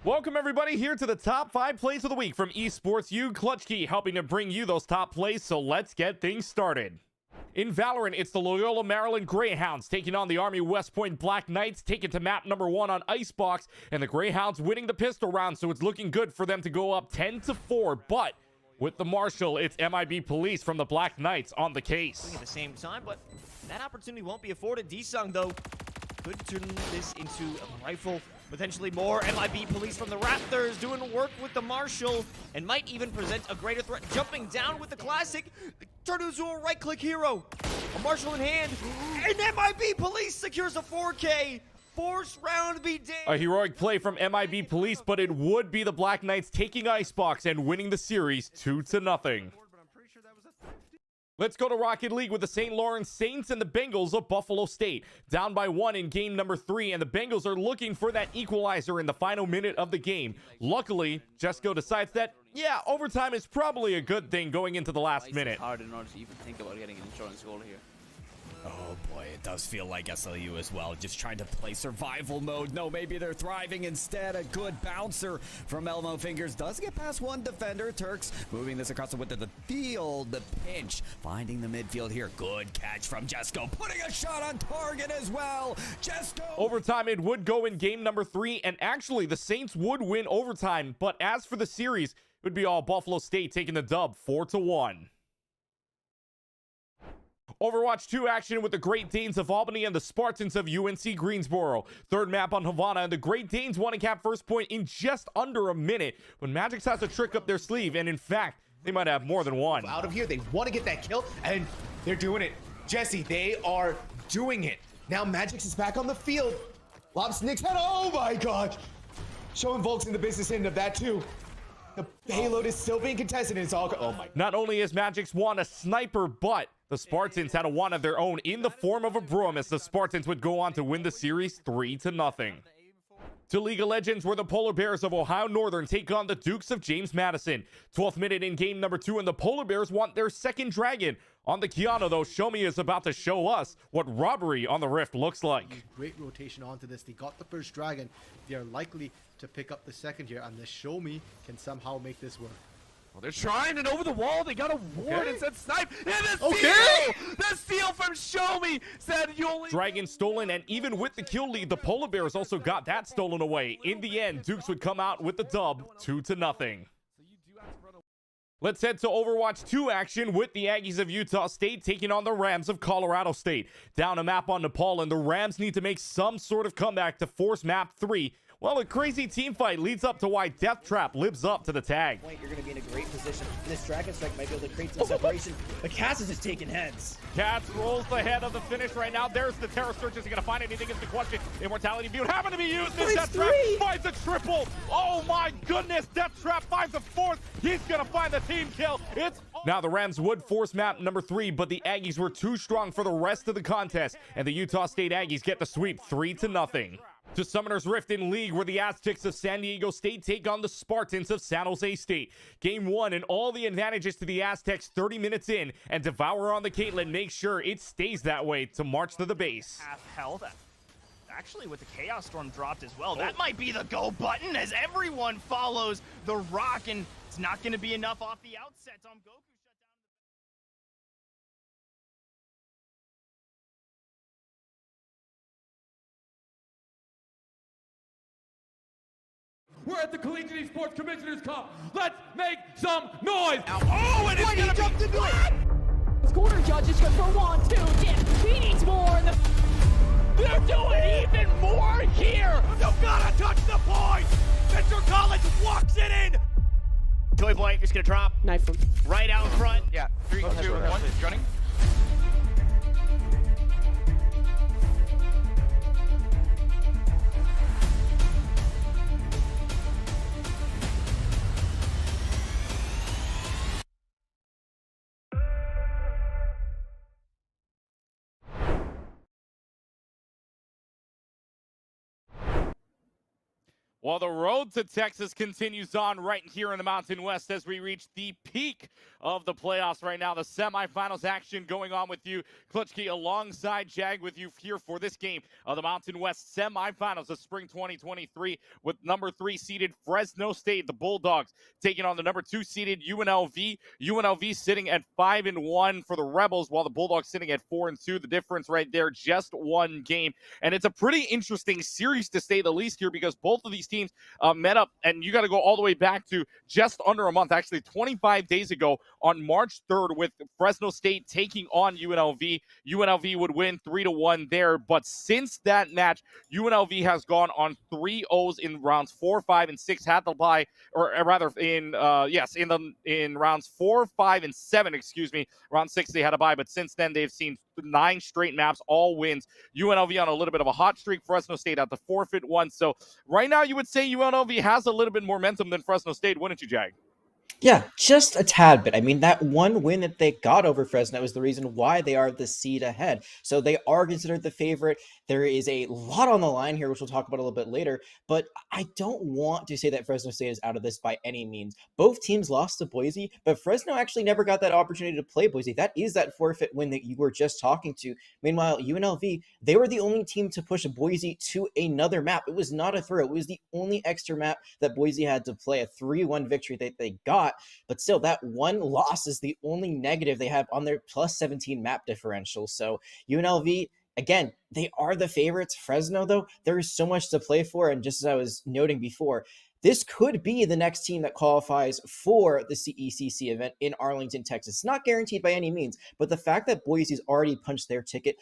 Welcome everybody here to the top 5 plays of the week from Esports U, Clutch Key, helping to bring you those top plays, so let's get things started. In Valorant, it's the Loyola Maryland Greyhounds taking on the Army West Point Black Knights, taken to map number 1 on Icebox, and the Greyhounds winning the pistol round, so it's looking good for them to go up 10-4, but with the Marshal, it's MIB Police from the Black Knights on the case. At the same time, but that opportunity won't be afforded. D-Sung, though, could turn this into a rifle, potentially more. MIB Police from the Raptors doing work with the Marshal and might even present a greater threat. Jumping down with the classic, turn into a right-click hero. A Marshal in hand, and MIB Police secures a 4K. Force round be damned. A heroic play from MIB Police, but it would be the Black Knights taking Icebox and winning the series 2-0. Let's go to Rocket League with the St. Lawrence Saints and the Bengals of Buffalo State. Down by 1 in game number 3, and the Bengals are looking for that equalizer in the final minute of the game. Luckily, Jesco decides that, yeah, overtime is probably a good thing going into the last minute. It's hard in order to even think about getting an insurance goal here. Oh boy, it does feel like SLU as well, just trying to play survival mode. No, maybe they're thriving instead. A good bouncer from Elmo Fingers does get past one defender. Turks moving this across the width of the field. The pinch, finding the midfield here. Good catch from Jesco, putting a shot on target as well. Jesco! Overtime, it would go in game number 3, and actually the Saints would win overtime, but as for the series, it would be all Buffalo State taking the dub 4-1. Overwatch 2 action with the Great Danes of Albany and the Spartans of UNC Greensboro. Third map on Havana, and the Great Danes want to cap first point in just under a minute. But Magix has a trick up their sleeve, and in fact, they might have more than one. Out of here, they want to get that kill, and they're doing it. Jesse, they are doing it. Now Magix is back on the field. Lobs Nick's head, oh my gosh. Showing Volks in the business end of that too. The payload is still being contested, and it's all, oh my. Not only is Magix One a sniper, but the Spartans had a one of their own in the form of a broom, as the Spartans would go on to win the series 3-0. To League of Legends, where the Polar Bears of Ohio Northern take on the Dukes of James Madison. 12th minute in game number 2, and the Polar Bears want their second dragon. On the Kiana, though, Shomi is about to show us what robbery on the Rift looks like. Great rotation onto this. They got the first dragon. They are likely to pick up the second here, and the Shomi can somehow make this work. Well, they're trying, and over the wall, they got a ward and said snipe. And the steal! The steal from Shomi said you only... Dragon stolen, and even with the kill lead, the Polar Bears also got that stolen away. In the end, Dukes would come out with the dub 2-0. Let's head to Overwatch 2 action with the Aggies of Utah State taking on the Rams of Colorado State. Down a map on Nepal, and the Rams need to make some sort of comeback to force map 3. Well, a crazy team fight leads up to why Death Trap lives up to the tag. You're going to be in a great position. This Dragon Strike might be able to create some separation, but Cass is just taking heads. Cass rolls the head of the finish right now. There's the Terror Surge. Is he going to find anything is the question. Immortality View happened to be used. This Death Trap finds a triple. Oh my goodness. Death Trap finds a fourth. He's going to find the team kill. It's now the Rams would force map number 3, but the Aggies were too strong for the rest of the contest, and the Utah State Aggies get the sweep 3-0. To Summoner's Rift in League, where the Aztecs of San Diego State take on the Spartans of San Jose State. Game 1, and all the advantages to the Aztecs 30 minutes in, and Devour on the Caitlyn makes sure it stays that way to march to the base. Half health. Actually, with the Chaos Storm dropped as well, that might be the go button as everyone follows the rock, and it's not going to be enough off the outset. Tom Goku shut down. We're at the Collegiate Esports Commissioners Cup. Let's make some noise. Oh, and it's He jumped into it. This corner judge is good for 1, 2, yeah, he needs more. They're doing even more here. You gotta touch the point. Mr. College walks it in. Toy Boy is gonna drop. Knife him. Right out in front. Yeah, 3, 2, 1, running. Well, the road to Texas continues on right here in the Mountain West as we reach the peak of the playoffs right now. The semifinals action going on with you, Klutchke, alongside Jag with you here for this game of the Mountain West semifinals of spring 2023 with number 3 seeded Fresno State, the Bulldogs, taking on the number 2 seeded UNLV. UNLV sitting at 5-1 for the Rebels, while the Bulldogs sitting at 4-2. The difference right there, just one game. And it's a pretty interesting series to say the least here because both of these teams met up, and you got to go all the way back to just under a month, actually 25 days ago on March 3rd with Fresno State taking on UNLV. UNLV would win 3-1 there, but since that match, UNLV has gone on 3-0s in rounds 4, 5, and 6, had to bye, or rather in rounds 4, 5, and 7, round 6 they had a bye, but since then they've seen 9 straight maps, all wins. UNLV on a little bit of a hot streak. Fresno State at the forfeit one. So right now you would say UNLV has a little bit more momentum than Fresno State, wouldn't you, Jag? Yeah, just a tad bit. I mean, that one win that they got over Fresno is the reason why they are the seed ahead. So they are considered the favorite. There is a lot on the line here, which we'll talk about a little bit later, but I don't want to say that Fresno State is out of this by any means. Both teams lost to Boise, but Fresno actually never got that opportunity to play Boise. That is that forfeit win that you were just talking to. Meanwhile, UNLV, they were the only team to push Boise to another map. It was not a throw. It was the only extra map that Boise had to play, a 3-1 victory that they got. But still, that one loss is the only negative they have on their plus 17 map differential. So UNLV, again, they are the favorites. Fresno, though, there is so much to play for. And just as I was noting before, this could be the next team that qualifies for the CECC event in Arlington, Texas. It's not guaranteed by any means, but the fact that Boise's already punched their ticket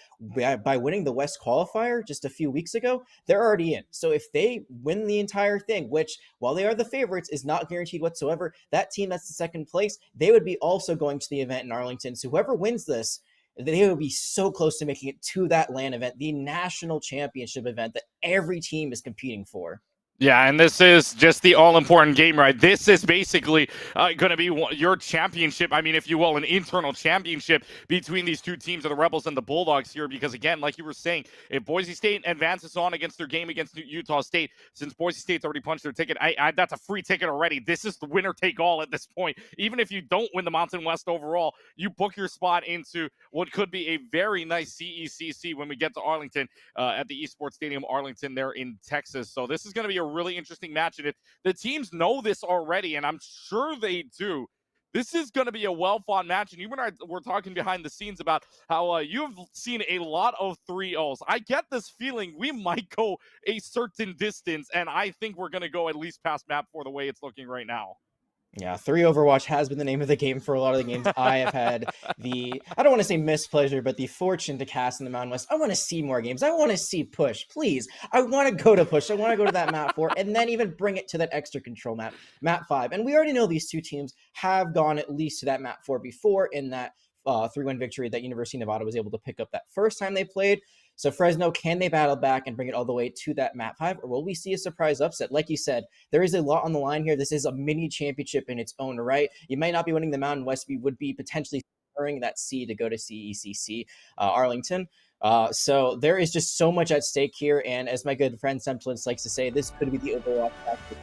by winning the West qualifier just a few weeks ago, they're already in. So if they win the entire thing, which, while they are the favorites, is not guaranteed whatsoever, that team that's the second place, they would be also going to the event in Arlington. So whoever wins this, they would be so close to making it to that LAN event, the national championship event that every team is competing for. Yeah, and this is just the all-important game, right? This is basically going to be your championship, I mean, if you will, an internal championship between these two teams, the Rebels and the Bulldogs here, because, again, like you were saying, if Boise State advances on against their game against Utah State, since Boise State's already punched their ticket, that's a free ticket already. This is the winner-take-all at this point. Even if you don't win the Mountain West overall, you book your spot into what could be a very nice CECC when we get to Arlington at the Esports Stadium Arlington there in Texas. So this is going to be a really interesting match, and the teams know this already, and I'm sure they do. This is going to be a well-fought match, and you and I were talking behind the scenes about how you've seen a lot of 3-0s. I get this feeling we might go a certain distance, and I think we're going to go at least past map 4 the way it's looking right now. Yeah, 3 Overwatch has been the name of the game for a lot of the games I have had I don't want to say mispleasure, but the fortune to cast in the Mountain West. I want to see more games. I want to see push, please. I want to go to push. I want to go to that map 4 and then even bring it to that extra control map 5. And we already know these two teams have gone at least to that map 4 before in that 3-1 victory that University of Nevada was able to pick up that first time they played. So Fresno, can they battle back and bring it all the way to that map 5, or will we see a surprise upset? Like you said, there is a lot on the line here. This is a mini championship in its own right. You might not be winning the Mountain West, but you would be potentially securing that seed to go to CECC Arlington. So there is just so much at stake here, and as my good friend Semplins likes to say, this could be the Overwatch tactic.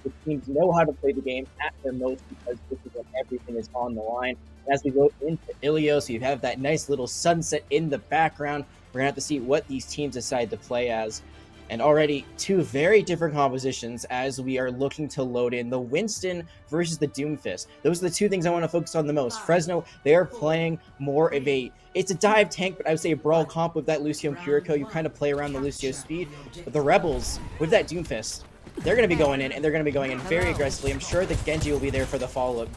The teams know how to play the game at their most because this is when everything is on the line. As we go into Ilios, you have that nice little sunset in the background. We're going to have to see what these teams decide to play as. And already 2 very different compositions as we are looking to load in the Winston versus the Doomfist. Those are the 2 things I want to focus on the most. Fresno, they are playing more of it's a dive tank, but I would say a brawl comp with that Lucio and Purico. You kind of play around the Lucio speed. But the Rebels, with that Doomfist, they're going to be going in, and they're going to be going in very aggressively. I'm sure that Genji will be there for the follow-up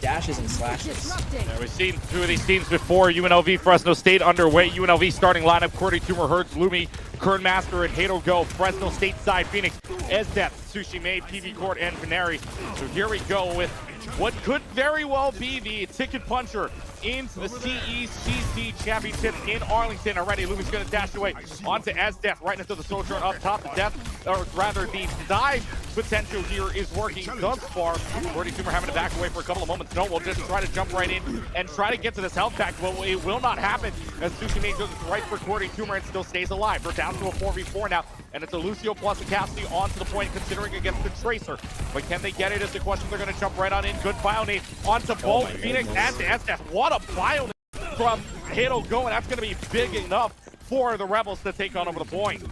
dashes and slashes. Yeah, we've seen 2 of these teams before. UNLV, Fresno State underway. UNLV starting lineup, Cordy, Tumor, Hertz, Lumi, Kernmaster, and Hato Go. Fresno State side, Phoenix, Esdeath, Sushi Maid, PV Court, and Veneri. So here we go with what could very well be the ticket puncher into the CECC Championship in Arlington. Already, Lumi's going to dash away onto Esdeath, right into the Sojourn up top. The Death or rather the dive potential here is working thus far. Cordy Tumor having to back away for a couple of moments. No, we'll just try to jump right in and try to get to this health pack, but it will not happen as Tsushima goes right for Cordy Tumor and still stays alive. We're down to a 4v4 now, and it's a Lucio plus a Cassidy onto the point, considering against the Tracer. But can they get it is the question. They're going to jump right on in. Good bionade onto both Phoenix and SF. What a bionade from Halo going. That's going to be big enough for the Rebels to take on over the point.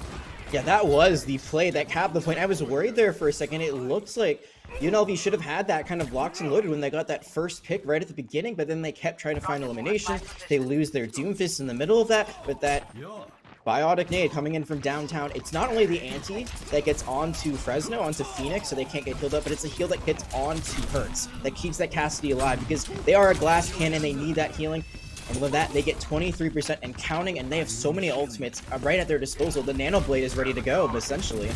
Yeah, that was the play that capped the point. I was worried there for a second. It looks like UNLV should have had that kind of locked and loaded when they got that first pick right at the beginning, but then they kept trying to find elimination. They lose their Doomfist in the middle of that, but that biotic nade coming in from downtown. It's not only the anti that gets onto Fresno, onto Phoenix, so they can't get healed up, but it's a heal that gets onto Hertz that keeps that Cassidy alive, because they are a glass cannon. They need that healing. And with that, they get 23% and counting, and they have so many ultimates right at their disposal. The Nano Blade is ready to go, essentially.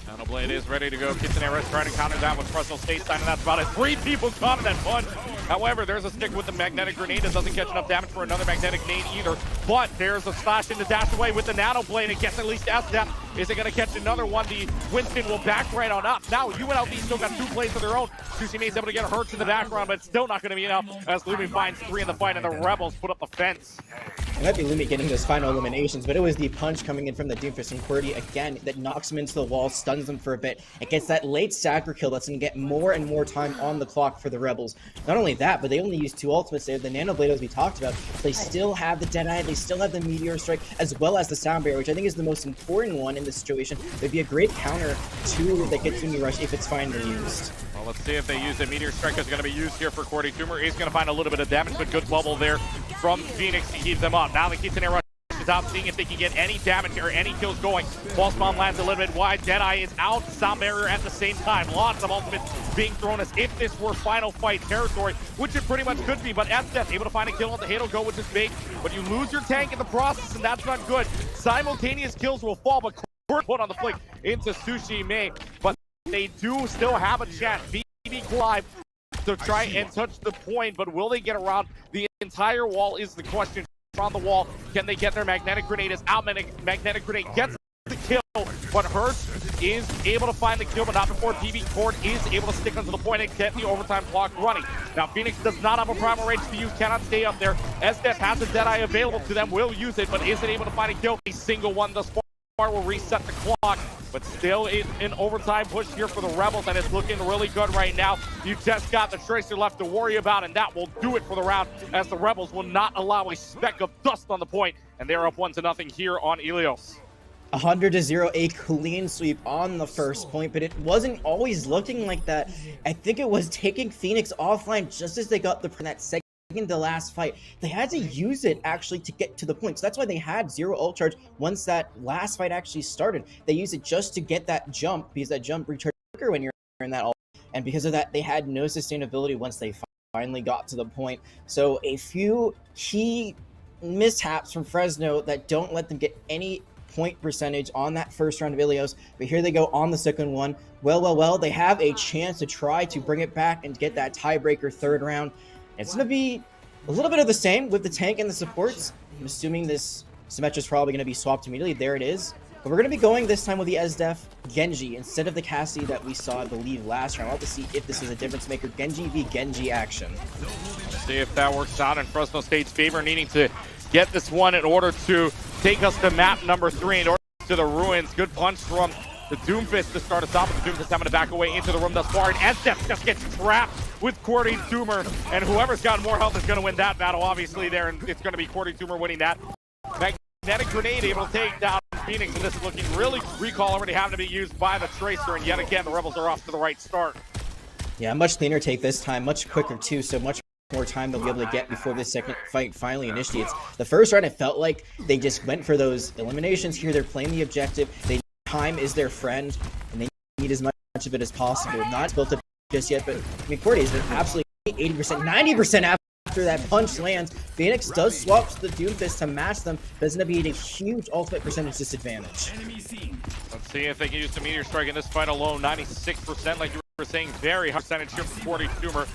Nano Blade is ready to go. Kitsunera is trying to counter that with Fresno State sign, and that's about it. 3 people caught in that punch. However, there's a stick with the magnetic grenade that doesn't catch enough damage for another magnetic nade either. But there's a slash in the dash away with the Nano Blade. It gets at least S-Step. Is it going to catch another one? The Winston will back right on up. Now, UNLV still got 2 plays of their own. Tsushima is able to get Hertz in the background, but it's still not going to be enough as Lumi finds 3 in the fight, and the Rebels put up the fence. It might be Lumi getting those final eliminations, but it was the punch coming in from the Doomfist and QWERTY again that knocks him into the wall, stuns him for a bit. It gets that late stagger kill that's going to get more and more time on the clock for the Rebels. Not only that, but they only use 2 ultimates. They have the Nano Blade, as we talked about. They still have the Deadeye, they still have the Meteor Strike, as well as the Sound Barrier, which I think is the most important one in this situation. It'd be a great counter to the Kitsune Rush if it's finally used. Well, let's see if they use it. Meteor Strike is going to be used here for QWERTY Tumor. He's going to find a little bit of damage, but good bubble there from Phoenix to keep them up. Now the Kitsune Rush is out, seeing if they can get any damage or any kills going. False Bomb lands a little bit wide. Deadeye is out. Sound Barrier at the same time. Lots of ultimates being thrown as if this were final fight territory, which it pretty much could be. But SF able to find a kill on the Halo go, which is big. But you lose your tank in the process, and that's not good. Simultaneous kills will fall, but put on the flick into Tsushima. But they do still have a chance. BB live to try and touch the point, but will they get around the entire wall is the question. On the wall, can they get their magnetic grenade? Is out. Magnetic grenade gets the kill, but Hertz is able to find the kill, but not before DB Cord is able to stick onto the point and get the overtime clock running. Now Phoenix does not have a primal range to use, cannot stay up there. SF has a Deadeye available to them, will use it, but isn't able to find a kill. A single one thus far will reset the clock, but still an overtime push here for the Rebels, and it's looking really good right now. You just got the Tracer left to worry about, and that will do it for the round, as the Rebels will not allow a speck of dust on the point, and they're up 1-0 here on Ilios. 100-0, a clean sweep on the first point, but it wasn't always looking like that. I think it was taking Phoenix offline just as they got that second to last fight. They had to use it actually to get to the point, so that's why they had 0 ult charge once that last fight actually started. They used it just to get that jump, because that jump recharges quicker when you're in that ult, and because of that they had no sustainability once they finally got to the point. So a few key mishaps from Fresno that don't let them get any point percentage on that first round of Ilios, but here they go on the second one. Well, they have a chance to try to bring it back and get that tiebreaker third round. It's going to be a little bit of the same with the tank and the supports. I'm assuming this Symmetra is probably going to be swapped immediately. There it is. But we're going to be going this time with the SDEF Genji instead of the Cassidy that we saw, I believe, last round. I'll have to see if this is a difference maker. Genji v Genji action. See if that works out in Fresno State's favor, needing to get this one in order to take us to map number 3, in order to the ruins. Good punch from the Doomfist to start us off, with the Doomfist having to back away into the room thus far, and SF just gets trapped with QWERTY Tumor, and whoever's got more health is going to win that battle, obviously, there, and it's going to be QWERTY Tumor winning that. Magnetic Grenade able to take down Phoenix, and this is looking really recall already having to be used by the Tracer, and yet again, the Rebels are off to the right start. Yeah, much cleaner take this time, much quicker too, so much more time they'll be able to get before this second fight finally initiates. The first round, it felt like they just went for those eliminations. Here, they're playing the objective. Time is their friend, and they need as much of it as possible. Not built up just yet, but I mean, QWERTY has been absolutely 80%, 90% after that punch lands. Phoenix does swap to the Doomfist to match them, but it's going to be a huge ultimate percentage disadvantage. Let's see if they can use the Meteor Strike in this fight alone. 96%, like you were saying, very high percentage here for QWERTY Tumor.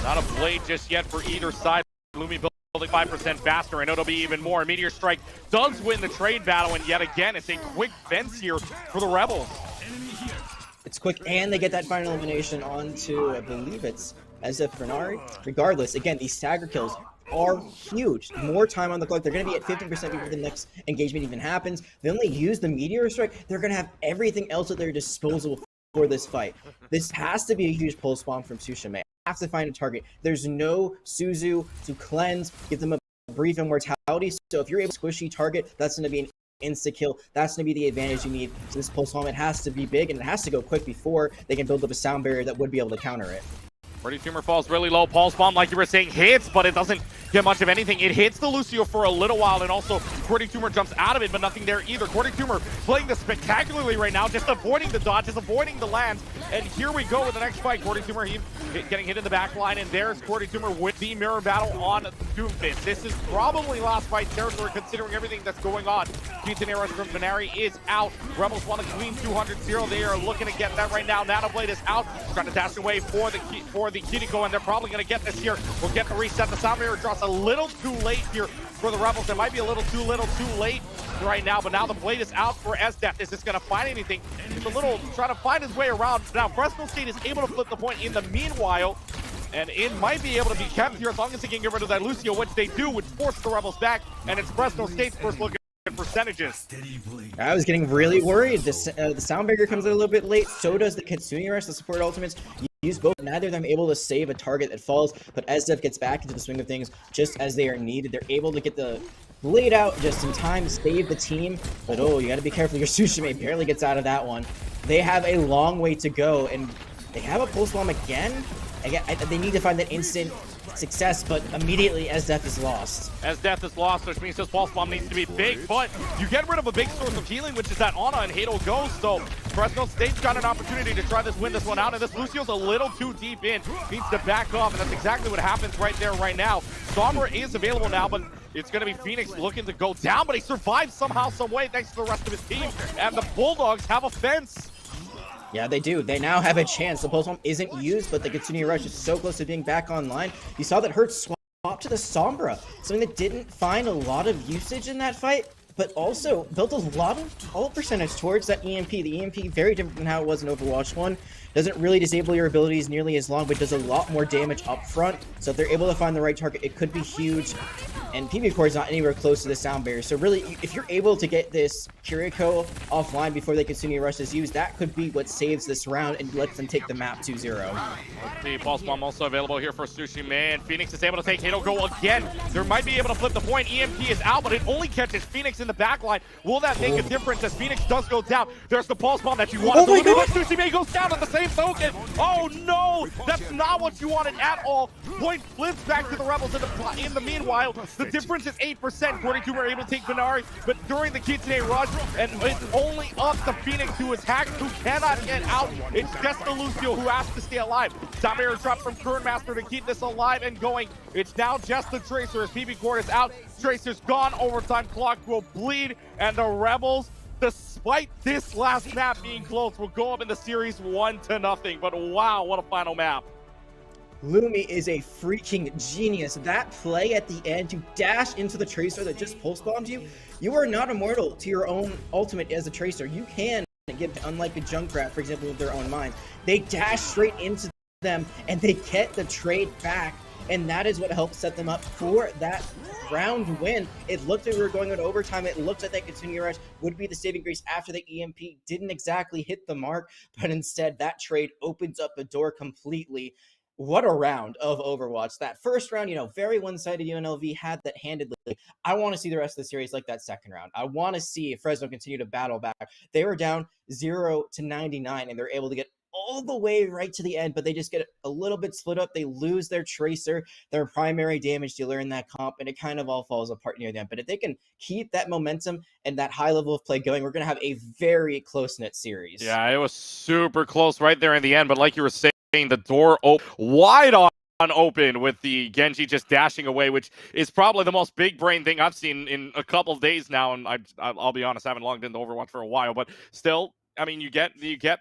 Not a blade just yet for either side. Lumi building 5% faster, and it'll be even more. Meteor Strike does win the trade battle, and yet again, it's a quick fence here for the Rebels. It's quick, and they get that final elimination onto, I believe it's SF Bernari. Regardless, again, these stagger kills are huge. More time on the clock. They're going to be at 15% before the next engagement even happens. They only use the Meteor Strike. They're going to have everything else at their disposal for this fight. This has to be a huge pulse bomb from Tsushima. Have to find a target. There's no Suzu to cleanse, give them a brief immortality. So if you're able to squishy target, that's going to be an insta-kill. That's going to be the advantage you need. So this pulse bomb, it has to be big, and it has to go quick before they can build up a sound barrier that would be able to counter it. Pretty Tumor falls really low. Pulse Bomb, like you were saying, hits, but it doesn't get much of anything. It hits the Lucio for a little while, and also Pretty Tumor jumps out of it, but nothing there either. Pretty Tumor playing this spectacularly right now, just avoiding the dodge, just avoiding the lands. And here we go with the next fight. Pretty Tumor getting hit in the back line, and there's Pretty Tumor with the mirror battle on Doomfist. This is probably last fight territory considering everything that's going on. Quintaneros from Venari is out. Rebels want to clean 200-0. They are looking to get that right now. Nanoblade is out. Trying to dash away for the Kiriko, and they're probably going to get this here. We'll get the reset. The sound barrier drops a little too late here for the Rebels. It might be a little too late right now, but now the blade is out for SDEath. Is this going to find anything? He's a little trying to find his way around. Now, Fresno State is able to flip the point in the meanwhile, and it might be able to be kept here as long as they can get rid of that Lucio, which they do, which forces the Rebels back, and it's Fresno State's first look at percentages. I was getting really worried. The sound barrier comes a little bit late. So does the Kitsune Rush, the support ultimates. Use both. Neither of them able to save a target that falls, but SDEath gets back into the swing of things just as they are needed. They're able to get the blade out just in time to save the team, but oh, you got to be careful. Your Tsushima barely gets out of that one. They have a long way to go, and they have a pulse bomb again. They need to find that instant success, but immediately SDEath is lost. SDEath is lost, which means this pulse bomb needs to be big, but you get rid of a big source of healing, which is that Ana and Hado Ghost, so Fresno State's got an opportunity to try this, win this one out, and this Lucio's a little too deep in. Needs to back off, and that's exactly what happens right there, right now. Sombra is available now, but it's going to be Phoenix looking to go down, but he survives somehow, some way, thanks to the rest of his team, and the Bulldogs have a fence. Yeah, they do. They now have a chance. The pulse bomb isn't used, but the Kitsune Rush is so close to being back online. You saw that Hurt swap to the Sombra, something that didn't find a lot of usage in that fight, but also built a lot of ult percentage towards that EMP. The EMP, very different than how it was in Overwatch 1. Doesn't really disable your abilities nearly as long, but does a lot more damage up front. So if they're able to find the right target, it could be huge. And PB Core is not anywhere close to the sound barrier. So really, if you're able to get this Kiriko offline before they Kitsune Rush is used, that could be what saves this round and lets them take the map 2-0. The Pulse Bomb also available here for Sushi, man. Phoenix is able to take Hado Go again. They might be able to flip the point. EMP is out, but it only catches Phoenix in the backline. Will that make a difference as Phoenix does go down? There's the Pulse Bomb that you wanted. Oh my God! Sushi goes down at the same token. Oh no! That's not what you wanted at all. Point flips back to the Rebels in the meanwhile. The difference is 8%. 42 were able to take Venari, but during the Kitsune Rush, and it's only up to Phoenix, who is hacked, who cannot get out. It's just the Lucio who has to stay alive. Sound barrier drop from Kernmaster to keep this alive and going. It's now just the Tracer as PB Core is out. Tracer's gone. Overtime clock will bleed, and the Rebels, despite this last map being close, will go up in the series 1-0. But wow, what a final map. Lumi is a freaking genius. That play at the end to dash into the Tracer that just pulse bombed you, you are not immortal to your own ultimate as a Tracer. You can get, unlike the Junkrat, for example, with their own mines. They dash straight into them and they get the trade back, and that is what helps set them up for that round win. It looked like we were going into overtime. It looked like that Kitsune Rush would be the saving grace after the EMP didn't exactly hit the mark, but instead that trade opens up the door completely. What a round of Overwatch. That first round, you know, very one-sided. UNLV had that handedly. I want to see the rest of the series like that second round. I want to see Fresno continue to battle back. They were down 0-99, and they're able to get all the way right to the end, but they just get a little bit split up. They lose their Tracer, their primary damage dealer in that comp, and it kind of all falls apart near the end. But if they can keep that momentum and that high level of play going, we're going to have a very close-knit series. Yeah, it was super close right there in the end, but like you were saying, the door wide open with the Genji just dashing away, which is probably the most big brain thing I've seen in a couple of days now. And I'll be honest, I haven't logged into Overwatch for a while, but still, I mean, you get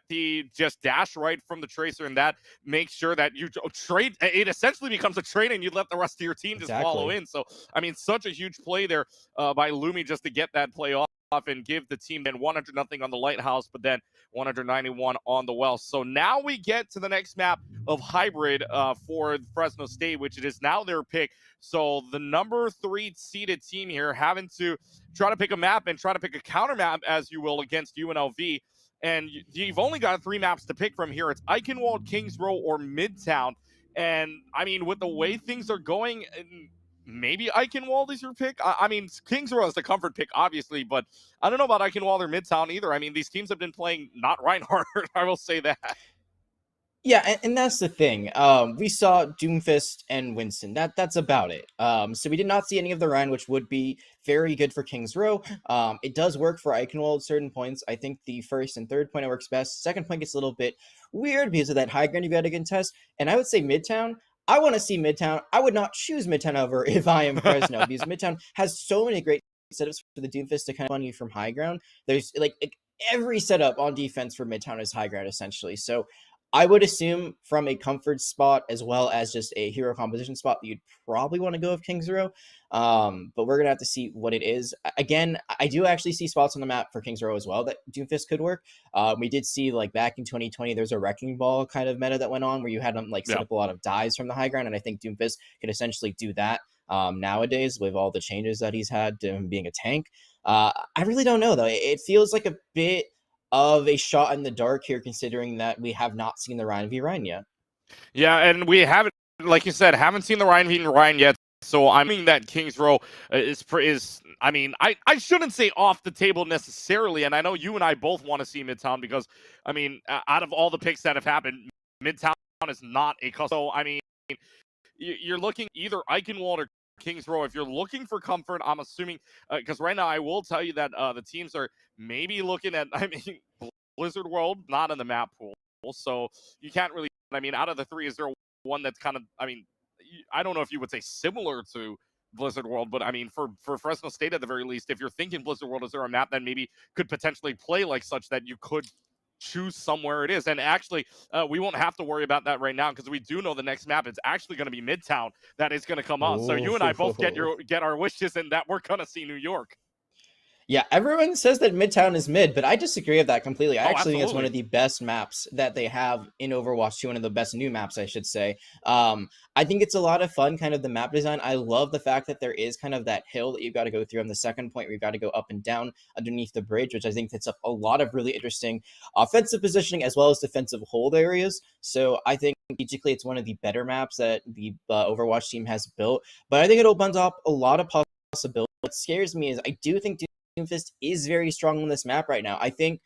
the just dash right from the Tracer, and that makes sure that you trade. It essentially becomes a trade, and you let the rest of your team just follow in. So, I mean, such a huge play there by Lumi just to get that play off. and give the team then 100-0 on the Lighthouse, but then 191 on the Well. So now we get to the next map of Hybrid for Fresno State, which it is now their pick. So the number 3 seeded team here having to try to pick a map and try to pick a counter map, as you will, against UNLV. And you've only got 3 maps to pick from here. It's Eichenwald, Kings Row, or Midtown. And I mean, with the way things are going, maybe Eichenwald is your pick. I mean, Kings Row is the comfort pick, obviously, but I don't know about Eichenwald or Midtown either. I mean, these teams have been playing not Reinhardt. I will say that. Yeah, and that's the thing. We saw Doomfist and Winston. That's about it. So we did not see any of the Ryan, which would be very good for Kings Row. It does work for Eichenwald at certain points. I think the first and third point it works best. Second point gets a little bit weird because of that high ground you've got to contest. And I would say Midtown. I want to see Midtown. I would not choose Midtown over if I am Fresno because Midtown has so many great setups for the Doomfist to kind of fund you from high ground. There's like every setup on defense for Midtown is high ground essentially. So I would assume from a comfort spot as well as just a hero composition spot that you'd probably want to go with Kings Row. But we're going to have to see what it is. Again, I do actually see spots on the map for Kings Row as well that Doomfist could work. We did see like back in 2020, there's a Wrecking Ball kind of meta that went on where you had them like set up a lot of dives from the high ground. And I think Doomfist could essentially do that nowadays with all the changes that he's had to him being a tank. I really don't know though. It feels like a bit of a shot in the dark here, considering that we have not seen the Ryan v. Ryan yet. Yeah, and we haven't, like you said, haven't seen the Ryan v. Ryan yet. So I mean that Kings Row is I mean, I shouldn't say off the table necessarily, and I know you and I both want to see Midtown because, I mean, out of all the picks that have happened, Midtown is not a custom. So, I mean, you're looking either Eichenwald or Kings Row. If you're looking for comfort, I'm assuming, because right now I will tell you that the teams are maybe looking at, I mean, Blizzard World, not in the map pool. So you can't really, I mean, out of the 3, is there one that's kind of, I mean, I don't know if you would say similar to Blizzard World, but I mean, for Fresno State at the very least, if you're thinking Blizzard World, is there a map that maybe could potentially play like such that you could choose somewhere it is? And actually, we won't have to worry about that right now because we do know the next map is actually going to be Midtown that is going to come on. So you and I both get our wishes and that we're going to see New York. Yeah, everyone says that Midtown is mid, but I disagree with that completely. I actually think it's one of the best maps that they have in Overwatch 2, one of the best new maps, I should say. I think it's a lot of fun, kind of the map design. I love the fact that there is kind of that hill that you've got to go through on the second point where you've got to go up and down underneath the bridge, which I think sets up a lot of really interesting offensive positioning as well as defensive hold areas. So I think strategically it's one of the better maps that the Overwatch team has built, but I think it opens up a lot of possibilities. What scares me is I do think Doomfist is very strong on this map right now. I think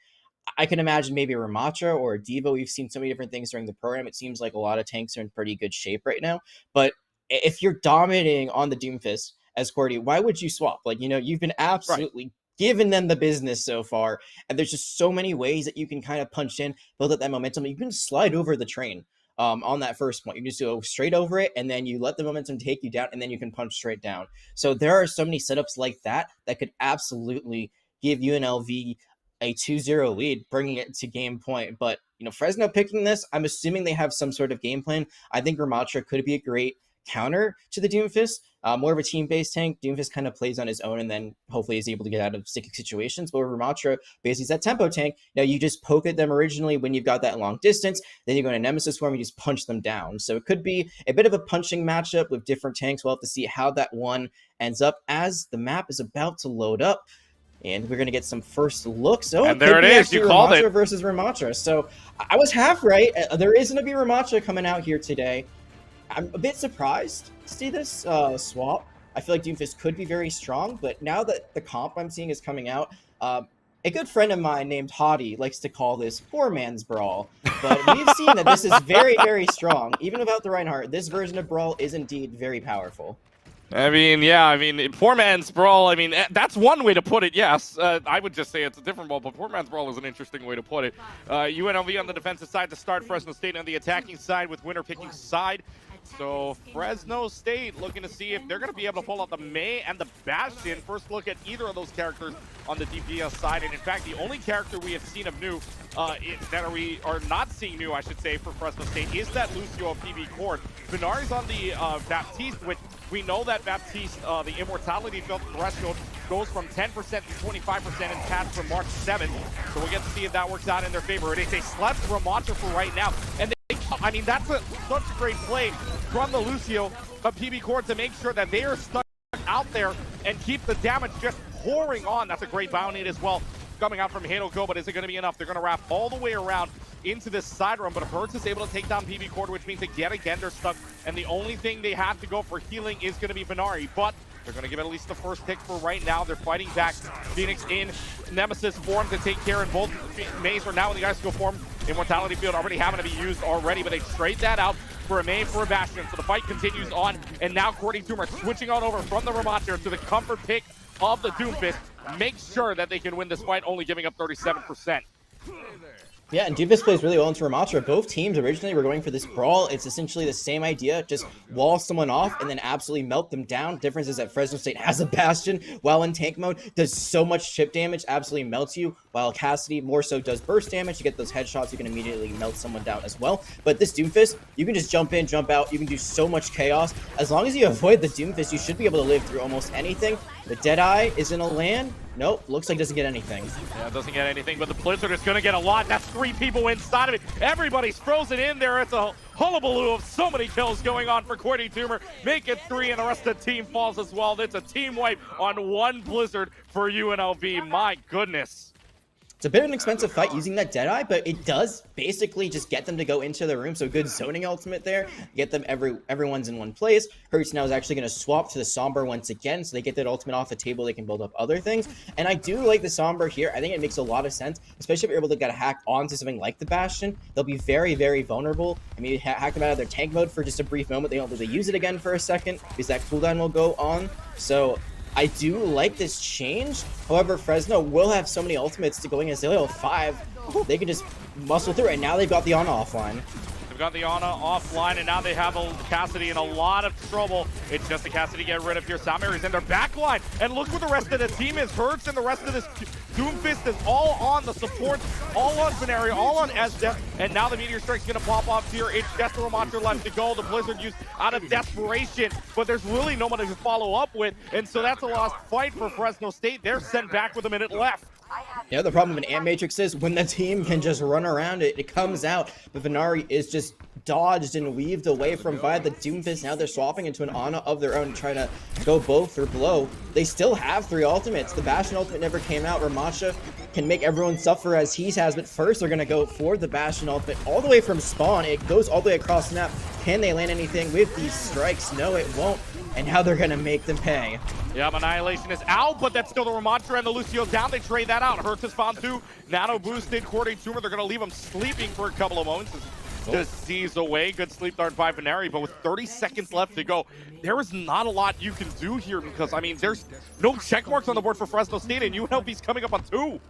I can imagine maybe a Ramatra or a Diva. We've seen so many different things during the program. It seems like a lot of tanks are in pretty good shape right now. But if you're dominating on the Doomfist as Cordy, why would you swap? Like, you know, you've been absolutely giving them the business so far. And there's just so many ways that you can kind of punch in, build up that momentum. You can slide over the train on that first point. You just go straight over it, and then you let the momentum take you down, and then you can punch straight down. So there are so many setups like that that could absolutely give UNLV a 2-0 lead, bringing it to game point. But, you know, Fresno picking this, I'm assuming they have some sort of game plan. I think Ramatra could be a great counter to the Doomfist. More of a team-based tank. Doomfist kind of plays on his own and then hopefully is able to get out of sticky situations. But Ramatra basically is that tempo tank. Now you just poke at them originally when you've got that long distance. Then you go into Nemesis form, you just punch them down. So it could be a bit of a punching matchup with different tanks. We'll have to see how that one ends up as the map is about to load up. And we're going to get some first looks. Oh, and there it is. You called Ramatra it. Versus Ramatra. So I was half right. There is going to be Ramatra coming out here today. I'm a bit surprised to see this swap. I feel like Doomfist could be very strong, but now that the comp I'm seeing is coming out, a good friend of mine named Hottie likes to call this poor man's Brawl. But we've seen that this is very, very strong. Even without the Reinhardt, this version of Brawl is indeed very powerful. I mean, yeah, I mean, poor man's Brawl, I mean, that's one way to put it, yes. I would just say it's a different ball, but poor man's Brawl is an interesting way to put it. UNLV on the defensive side to start, Fresno State on the attacking side with winner picking side. So Fresno State looking to see if they're going to be able to pull out the May and the Bastion. First look at either of those characters on the DPS side. And in fact, the only character we have seen of new, that we are not seeing new, I should say, for Fresno State is that Lucio of PB Cord. Benari's on the Baptiste, which we know that Baptiste, the immortality built threshold goes from 10% to 25% in patch from March 7th. So we'll get to see if that works out in their favor. It is a slept Ramacha for right now. And I mean, that's such a great play from the Lucio of PB Core to make sure that they are stuck out there and keep the damage just pouring on. That's a great bounty as well coming out from Halo Go, but is it going to be enough? They're going to wrap all the way around into this side run, but Hertz is able to take down PB Core, which means that yet again they're stuck, and the only thing they have to go for healing is going to be Venari, but they're going to give it at least the first pick for right now. They're fighting back. Phoenix in Nemesis form to take care, and both Maze are now in the Icicle form. Immortality Field already having to be used already, but they trade that out for a main for a Bastion. So the fight continues on, and now Cordy Tumor switching on over from the Ramacha to the comfort pick of the Doomfist. Make sure that they can win this fight, only giving up 37%. Yeah, and Doomfist plays really well into Ramacha. Both teams originally were going for this brawl. It's essentially the same idea, just wall someone off and then absolutely melt them down. Difference is that Fresno State has a Bastion, while in tank mode, does so much chip damage, absolutely melts you, while Cassidy more so does burst damage. You get those headshots, you can immediately melt someone down as well. But this Doomfist, you can just jump in, jump out, you can do so much chaos. As long as you avoid the Doomfist, you should be able to live through almost anything. The Deadeye is in a land. Nope, looks like it doesn't get anything. Yeah, it doesn't get anything, but the Blizzard is going to get a lot. That's 3 people inside of it. Everybody's frozen in there. It's a hullabaloo of so many kills going on for Cordy Tumor. Make it 3, and the rest of the team falls as well. It's a team wipe on 1 Blizzard for UNLV. My goodness. It's a bit of an expensive fight using that Deadeye, but it does basically just get them to go into the room. So good zoning ultimate there. Get them everyone's in one place. Hertz now is actually going to swap to the Somber once again, so they get that ultimate off the table. They can build up other things. And I do like the Somber here. I think it makes a lot of sense, especially if you're able to get a hack onto something like the Bastion. They'll be very, very vulnerable. I mean, hack them out of their tank mode for just a brief moment. They don't have to use it again for a second because that cooldown will go on. So I do like this change. However, Fresno will have so many ultimates to going as level 5. They can just muscle through it. And now they've got the Ana offline. They've got the Ana offline, and now they have a Cassidy in a lot of trouble. It's just the Cassidy get rid of here. Samir is in their back line. And look where the rest of the team is. Hertz and the rest of this Doomfist is all on the support, all on Venari, all on Esdeath. And now the Meteor Strike's going to pop off here. It's just the Ramacha left to go. The Blizzard used out of desperation, but there's really no one to follow up with. And so that's a lost fight for Fresno State. They're sent back with a minute left. Yeah, the problem with an Ant Matrix is when the team can just run around it, it comes out. But Venari is just dodged and weaved away from by the Doomfist. Now they're swapping into an Ana of their own, trying to go both for blow. They still have 3 ultimates. The Bastion ultimate never came out. Ramacha can make everyone suffer as he has, but first they're going to go for the Bastion ultimate all the way from spawn. It goes all the way across the map. Can they land anything with these strikes? No, it won't. And now they're going to make them pay. Yeah, Annihilation is out, but that's still the Ramacha and the Lucio down. They trade that out. Hertz has found 2. Nano boosted Cordy Tumor. They're going to leave him sleeping for a couple of moments. Disease away. Good sleep dart by Venari, but with 30 seconds left to go, there is not a lot you can do here because, I mean, there's no check marks on the board for Fresno State, and UNLV's coming up on 2.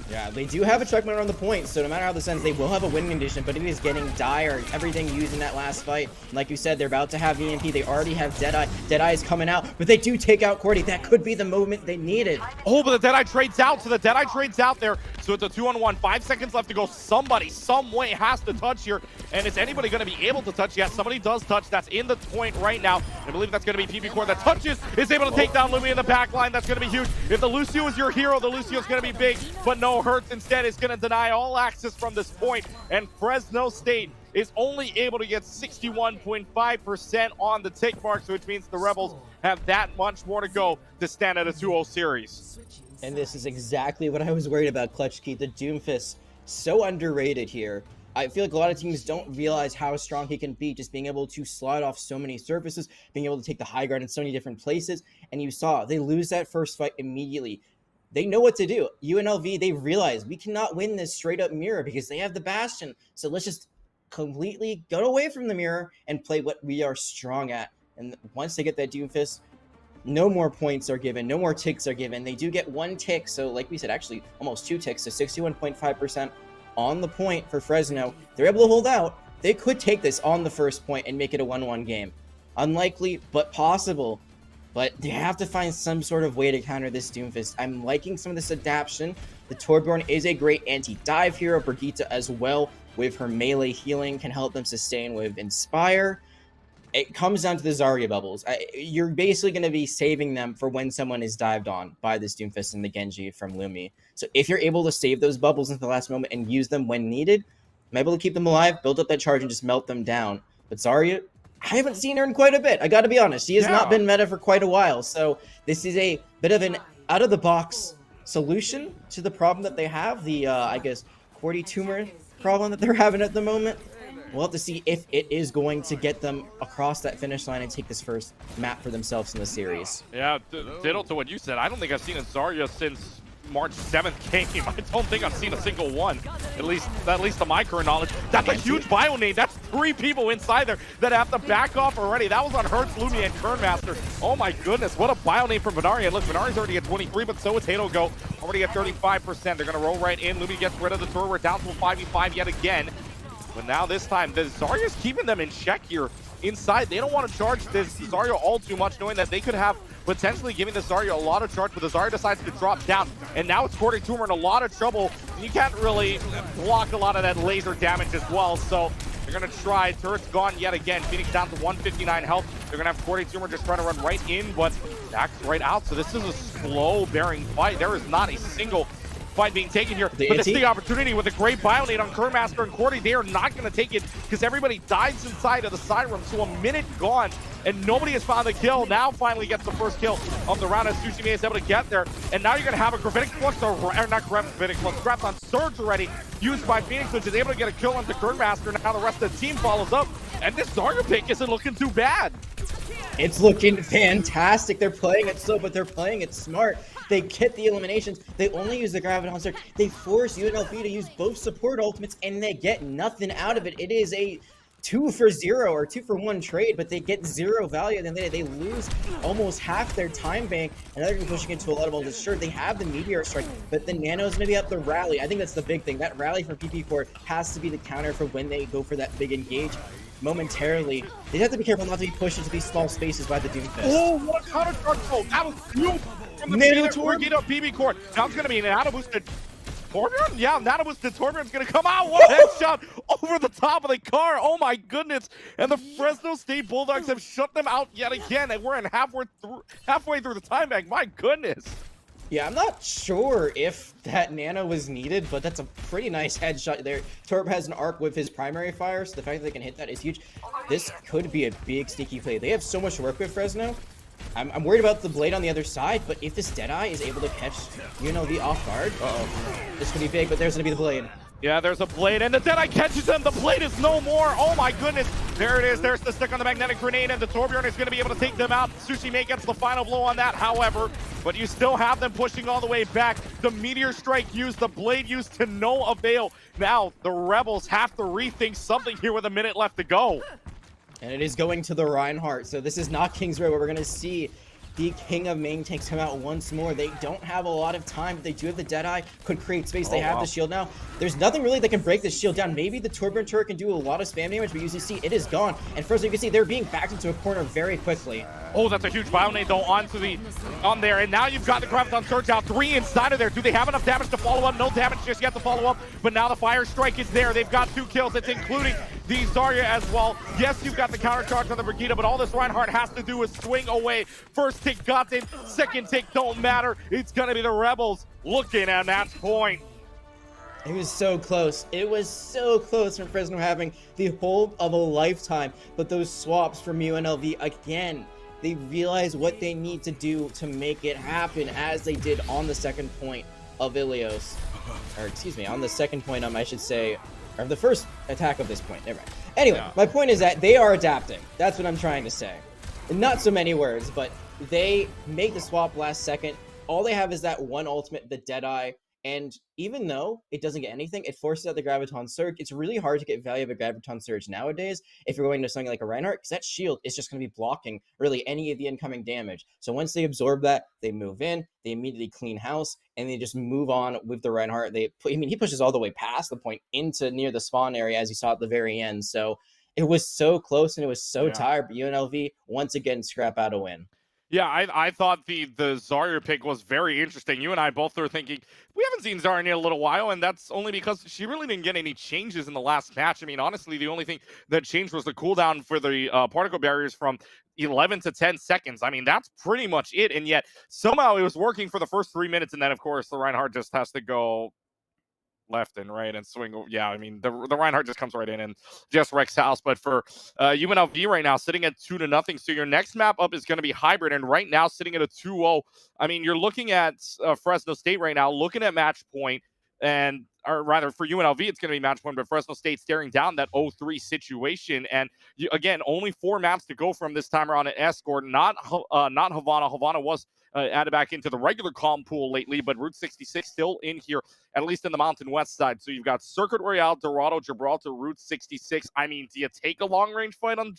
Yeah, they do have a check mark on the point, so no matter how this ends, they will have a win condition, but it is getting dire. Everything used in that last fight. And like you said, they're about to have EMP. They already have Deadeye. Deadeye is coming out, but they do take out Cordy. That could be the moment they needed. Oh, but the Deadeye trades out, so the Deadeye trades out there. So it's a 2-on-1. 5 seconds left to go. Somebody, some way has to touch here. And is anybody going to be able to touch? Yes, somebody does touch. That's in the point right now. I believe that's going to be PB Core that touches, is able to take down Lumi in the back line. That's going to be huge. If the Lucio is your hero, the Lucio's going to be big, but no, Hertz instead is going to deny all access from this point, and Fresno State is only able to get 61.5% on the tick marks, which means the Rebels have that much more to go to stand at a 2-0 series. And this is exactly what I was worried about, Clutchkey. The Doomfist, so underrated here. I feel like a lot of teams don't realize how strong he can be, just being able to slide off so many surfaces, being able to take the high ground in so many different places. And you saw, they lose that first fight immediately. They know what to do. UNLV, they realize we cannot win this straight up mirror because they have the Bastion. So let's just completely go away from the mirror and play what we are strong at. And once they get that Doomfist, no more points are given, no more ticks are given. They do get 1 tick, so like we said, actually almost 2 ticks, so 61.5% on the point for Fresno. They're able to hold out. They could take this on the first point and make it a 1-1 game. Unlikely, but possible. But they have to find some sort of way to counter this Doomfist. I'm liking some of this adaptation. The Torbjorn is a great anti-dive hero. Brigitte as well, with her melee healing, can help them sustain with Inspire. it comes down to the Zarya bubbles. You're basically going to be saving them for when someone is dived on by this Doomfist and the Genji from Lumi. So if you're able to save those bubbles until the last moment and use them when needed, I'm able to keep them alive, build up that charge, and just melt them down. But Zarya, I haven't seen her in quite a bit. I got to be honest. She has not been meta for quite a while. So this is a bit of an out-of-the-box solution to the problem that they have. The, I guess, Cordy tumor problem that they're having at the moment. We'll have to see if it is going to get them across that finish line and take this first map for themselves in the series. Yeah, ditto to what you said. I don't think I've seen a Zarya since March 7th game. I don't think I've seen a single one, at least to my current knowledge. That's a huge bio nade. That's 3 people inside there that have to back off already. That was on Hertz, Lumi, and Kernmaster. Oh my goodness, what a bio nade from Venari. And look, Venari's already at 23, but so is Hato Go, already at 35%. They're going to roll right in. Lumi gets rid of the turret. We're down to a 5v5 yet again. But now this time, the Zarya's keeping them in check here inside. They don't want to charge this Zarya all too much, knowing that they could have potentially giving the Zarya a lot of charge, but the Zarya decides to drop down. And now it's Cordy Tumor in a lot of trouble. And you can't really block a lot of that laser damage as well. So they're going to try. Turret's gone yet again. Phoenix down to 159 health. They're going to have Cordy Tumor just trying to run right in, but backs right out. So this is a slow bearing fight. There is not a single fight being taken here, but this is the opportunity with a great bio nade on Kernmaster and Cordy. They are not going to take it because everybody dies inside of the side room. So a minute gone, and nobody has found the kill. Now finally gets the first kill of the round as Sushime is able to get there. And now you're going to have a Gravitic Flux, or not Gravitic Flux, Graps on Surge already, used by Phoenix, which is able to get a kill onto Kernmaster. Now the rest of the team follows up, and this Zarya pick isn't looking too bad. It's looking fantastic. They're playing it slow, but they're playing it smart. They get the eliminations. They only use the Graviton Surge. They force UNLV to use both support ultimates, and they get nothing out of it. It is a 2-for-0 or 2-for-1 trade, but they get 0 value, and then they lose almost half their time bank, and they're pushing into a lot of ultimates. Sure, they have the Meteor Strike, but the Nano's going to be up the rally. I think that's the big thing. That rally from PP Core has to be the counter for when they go for that big engage. Momentarily, they have to be careful not to be pushed into these small spaces by the Doomfist. Oh, what counter charge! Oh, that was huge from the BB Core. Now it's going to be an auto-boosted Torbjorn? Yeah, auto-boosted Torbjorn's going to come out. What headshot over the top of the car. Oh my goodness. And the Fresno State Bulldogs have shut them out yet again. And we're in halfway through the time bank. My goodness. Yeah, I'm not sure if that nano was needed, but that's a pretty nice headshot there. Torb has an arc with his primary fire, so the fact that they can hit that is huge. This could be a big sneaky play. They have so much to work with, Fresno. I'm worried about the blade on the other side, but if this Deadeye is able to catch, the off guard, this could be big, but there's going to be the blade. Yeah, there's a blade, and the Deadeye catches him. The blade is no more. Oh my goodness. There it is. There's the stick on the magnetic grenade, and the Torbjorn is going to be able to take them out. Sushime gets the final blow on that, however, but you still have them pushing all the way back. The Meteor Strike used, the blade used to no avail. Now, the Rebels have to rethink something here with a minute left to go. And it is going to the Reinhardt, so this is not King's Row, where we're going to see the King of Main Tanks come out once more. They don't have a lot of time, but they do have the Deadeye, could create space. They have the shield now. There's nothing really that can break this shield down. Maybe the Torbjorn turret can do a lot of spam damage, but you see it is gone. And first, you can see they're being backed into a corner very quickly. Oh, that's a huge bio nade though on there. And now you've got the Graviton Surge out. 3 inside of there. Do they have enough damage to follow up? No damage just yet to follow up. But now the Fire Strike is there. They've got 2 kills. It's including the Zarya as well. Yes, you've got the counter charge on the Brigitte, but all this Reinhardt has to do is swing away. First tick got him. Second tick don't matter. It's going to be the Rebels looking at that point. It was so close. It was so close from Fresno having the hold of a lifetime. But those swaps from UNLV, again, they realize what they need to do to make it happen, as they did on the second point of Ilios. Or, excuse me, on the second point, I should say, or the first attack of this point. Never mind. Anyway, my point is that they are adapting. That's what I'm trying to say. Not so many words, but they make the swap last second. All they have is that one ultimate, the Deadeye. And even though it doesn't get anything, it forces out the Graviton Surge. It's really hard to get value of a Graviton Surge nowadays if you're going to something like a Reinhardt, because that shield is just going to be blocking really any of the incoming damage. So once they absorb that, they move in, they immediately clean house, and they just move on with the Reinhardt. He pushes all the way past the point into near the spawn area, as you saw at the very end. So it was so close and it was so tired, but UNLV once again scrap out a win. Yeah, I thought the Zarya pick was very interesting. You and I both were thinking, we haven't seen Zarya in a little while, and that's only because she really didn't get any changes in the last match. I mean, honestly, the only thing that changed was the cooldown for the particle barriers from 11 to 10 seconds. I mean, that's pretty much it, and yet somehow it was working for the first 3 minutes, and then, of course, the Reinhardt just has to go left and right and swing. Yeah, I mean, the Reinhardt just comes right in and just wrecks house. But for UNLV right now, sitting at 2-0. So your next map up is going to be hybrid. And right now, sitting at a 2-0. I mean, you're looking at Fresno State right now, looking at match point. And, or rather, for UNLV, it's going to be match point, but Fresno State staring down that 0-3 situation. And again, only 4 maps to go from this time around at Escort. Not Havana. Havana was added back into the regular calm pool lately, but Route 66 still in here, at least in the Mountain West side. So you've got Circuit Royale, Dorado, Gibraltar, Route 66. I mean, do you take a long-range fight on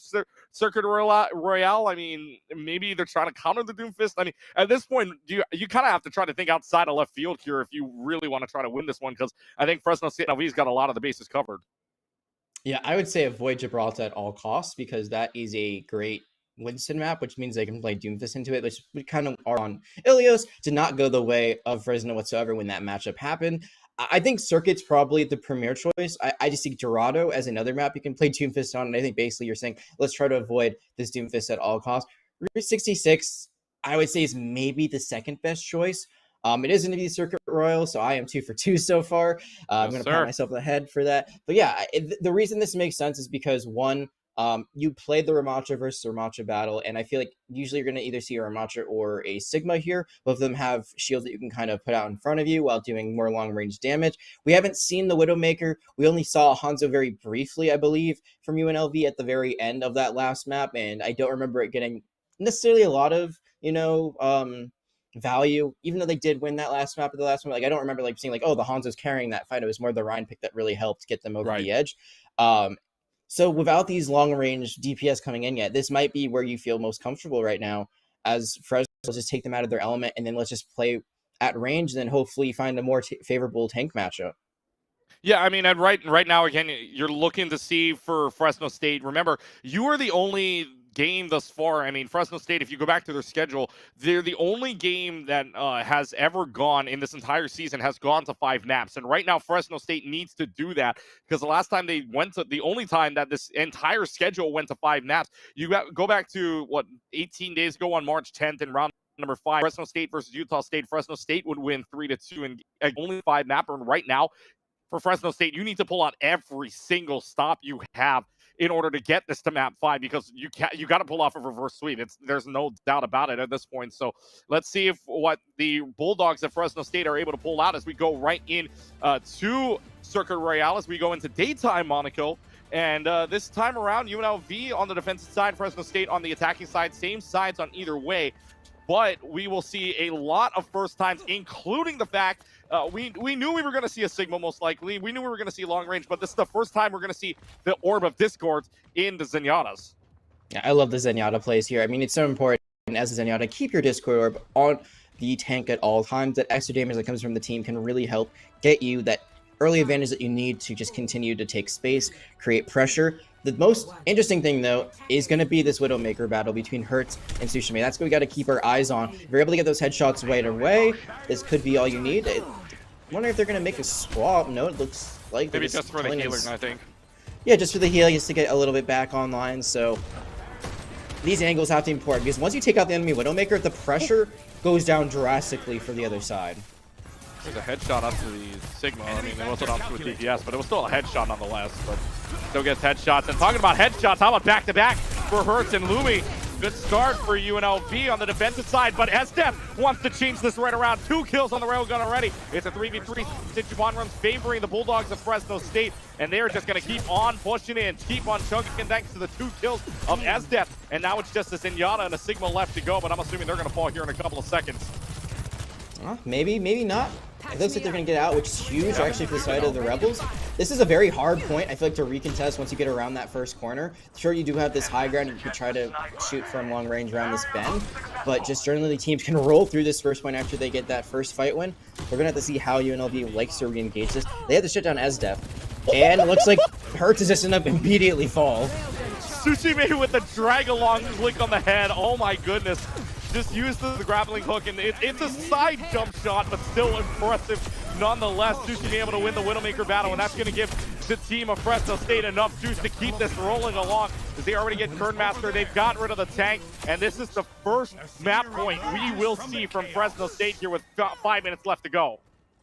Circuit Royale? I mean, maybe they're trying to counter the Doomfist. I mean, at this point, you kind of have to try to think outside of left field here if you really want to try to win this one, because I think Fresno State LV's got a lot of the bases covered. Yeah, I would say avoid Gibraltar at all costs, because that is a great Winston map, which means they can play Doomfist into it, which we kind of are on. Ilios did not go the way of Fresno whatsoever when that matchup happened. I think Circuit's probably the premier choice. I just see Dorado as another map you can play Doomfist on, and I think basically you're saying, let's try to avoid this Doomfist at all costs. Route 66, I would say, is maybe the second best choice. It is going to be Circuit Royal, so I am 2 for 2 so far. I'm going to pat myself on the head for that. But yeah, the reason this makes sense is because, one, you played the Ramacha versus Ramacha battle, and I feel like usually you're going to either see a Ramacha or a Sigma here. Both of them have shields that you can kind of put out in front of you while doing more long-range damage. We haven't seen the Widowmaker. We only saw Hanzo very briefly, I believe, from UNLV at the very end of that last map, and I don't remember it getting necessarily a lot of, value, even though they did win that last map. Like, I don't remember like seeing like, oh, the Hanzo's carrying that fight. It was more the Ryan pick that really helped get them over the edge. So without these long-range DPS coming in yet, this might be where you feel most comfortable right now, as Fresno just take them out of their element, and then let's just play at range, and then hopefully find a more favorable tank matchup. Yeah, I mean, and right now, again, you're looking to see for Fresno State. Remember, you are the only game thus far. I mean, Fresno State, if you go back to their schedule, they're the only game that has ever gone in this entire season has gone to 5 maps. And right now, Fresno State needs to do that, because the last time they went to, the only time that this entire schedule went to 5 maps, you go back to, 18 days ago on March 10th in round number 5, Fresno State versus Utah State. Fresno State would win 3-2 and only 5 mapper. And right now, for Fresno State, you need to pull out every single stop you have in order to get this to map 5, because you got to pull off a reverse sweep. There's no doubt about it at this point. So let's see if what the Bulldogs of Fresno State are able to pull out as we go right in to Circuit Royale, as we go into daytime Monaco. And this time around, UNLV on the defensive side, Fresno State on the attacking side, same sides on either way. But we will see a lot of first times, including the fact we knew we were going to see a Sigma most likely. We knew we were going to see long range, but this is the first time we're going to see the Orb of Discord in the Zenyatas. Yeah, I love the Zenyatta plays here. I mean, it's so important as a Zenyatta, keep your Discord Orb on the tank at all times. That extra damage that comes from the team can really help get you that early advantage that you need to just continue to take space, create pressure. The most interesting thing, though, is going to be this Widowmaker battle between Hertz and Tsushima. That's what we got to keep our eyes on. If you're able to get those headshots right away, this could be all you need. I wonder if they're going to make a swap. No, it looks like maybe just for the healing, I think. Yeah, just for the healing, just to get a little bit back online. So these angles have to be important, because once you take out the enemy Widowmaker, the pressure goes down drastically for the other side. There's a headshot up to the Sigma. I mean, it wasn't up to a DPS, but it was still a headshot nonetheless. But still gets headshots. And talking about headshots, how about back-to-back for Hertz and Lumi? Good start for UNLV on the defensive side, but SDEF wants to change this right around. 2 kills on the railgun already. It's a 3v3. Digimon runs favoring the Bulldogs of Fresno State, and they're just going to keep on pushing in, keep on chunking thanks to the 2 kills of SDEF. And now it's just a Zenyatta and a Sigma left to go, but I'm assuming they're going to fall here in a couple of seconds. Maybe, maybe not. It looks like they're going to get out, which is huge actually for the side of the Rebels. This is a very hard point, I feel like, to recontest once you get around that first corner. Sure, you do have this high ground, and you could try to shoot from long range around this bend, but just generally teams can roll through this first point after they get that first fight win. We're going to have to see how UNLV likes to re-engage this. They have to shut down SDEF, and it looks like Hertz is just going to immediately fall. Sushi with the drag-along click on the head. Oh my goodness. just used the grappling hook, and it's a side jump shot, but still impressive nonetheless. Sushi being able to win the Widowmaker battle, and that's going to give the team of Fresno State enough juice to keep this rolling along, as they already get Kernmaster. They've gotten rid of the tank, and this is the first map point we will see from Fresno State here with 5 minutes left to go.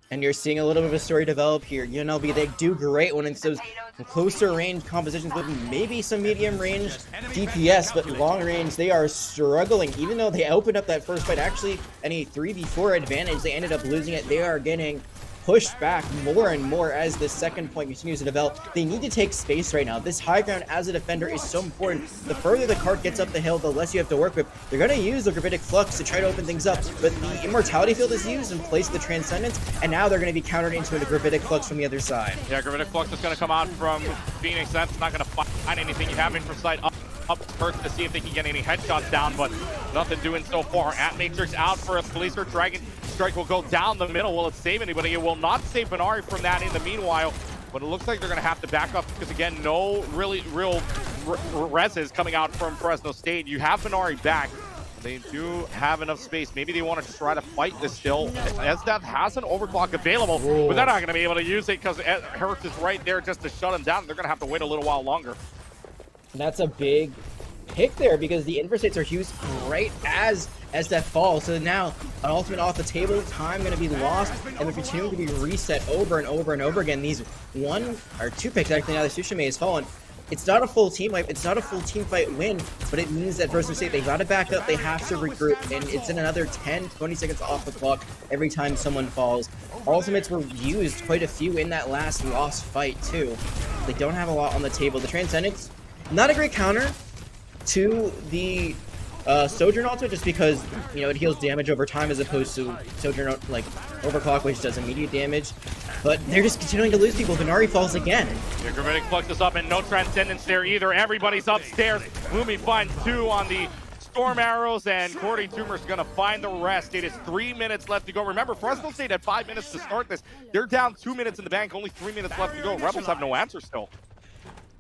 And you're seeing a little bit of a story develop here. UNLV, they do great when it's those closer range compositions with maybe some medium range DPS, but long range, they are struggling. Even though they opened up that first fight, actually, any 3v4 advantage, they ended up losing it. They are getting pushed back more and more as the second point continues to develop. They need to take space right now. This high ground as a defender is so important. The further the cart gets up the hill, the less you have to work with. They're going to use the Gravitic Flux to try to open things up, but the Immortality Field is used in place of the Transcendence, and now they're going to be countered into the Gravitic Flux from the other side. Yeah, Gravitic Flux is going to come out from Phoenix. That's not going to find anything. You have Infrasight up first to see if they can get any headshots down, but nothing doing so far. At Matrix out for a Police or Dragon Strike will go down the middle. Will it save anybody? It will not save Benari from that in the meanwhile, but it looks like they're going to have to back up because, again, no real reses coming out from Fresno State. You have Benari back. They do have enough space. Maybe they want to try to fight this still. SDeath has an overclock available, but they're not going to be able to use it because Hertz is right there just to shut him down. They're going to have to wait a little while longer. And that's a big pick there because the Infrastates are used right as SDeath falls. So now an ultimate off the table, time going to be lost, and they're continuing to be reset over and over and over again. These 1 or 2 picks, actually, now that Sushime has fallen. It's not a full team wipe, it's not a full team fight win, but it means that Fresno State, they got to back up, they have to regroup, and it's in another 10-20 seconds off the clock every time someone falls. Ultimates were used quite a few in that last lost fight too. They don't have a lot on the table. The Transcendence, not a great counter to the Sojourn ultimate, just because, you know, it heals damage over time as opposed to Sojourn, like, Overclock, which does immediate damage. But they're just continuing to lose people. Benari falls again. Yeah, Gravitic Flux is up, and no Transcendence there either. Everybody's upstairs. Lumi finds 2 on the Storm Arrows, and Cordy Tumor's going to find the rest. It is 3 minutes left to go. Remember, Fresno State had 5 minutes to start this. They're down 2 minutes in the bank, only 3 minutes left to go. Rebels have no answer still.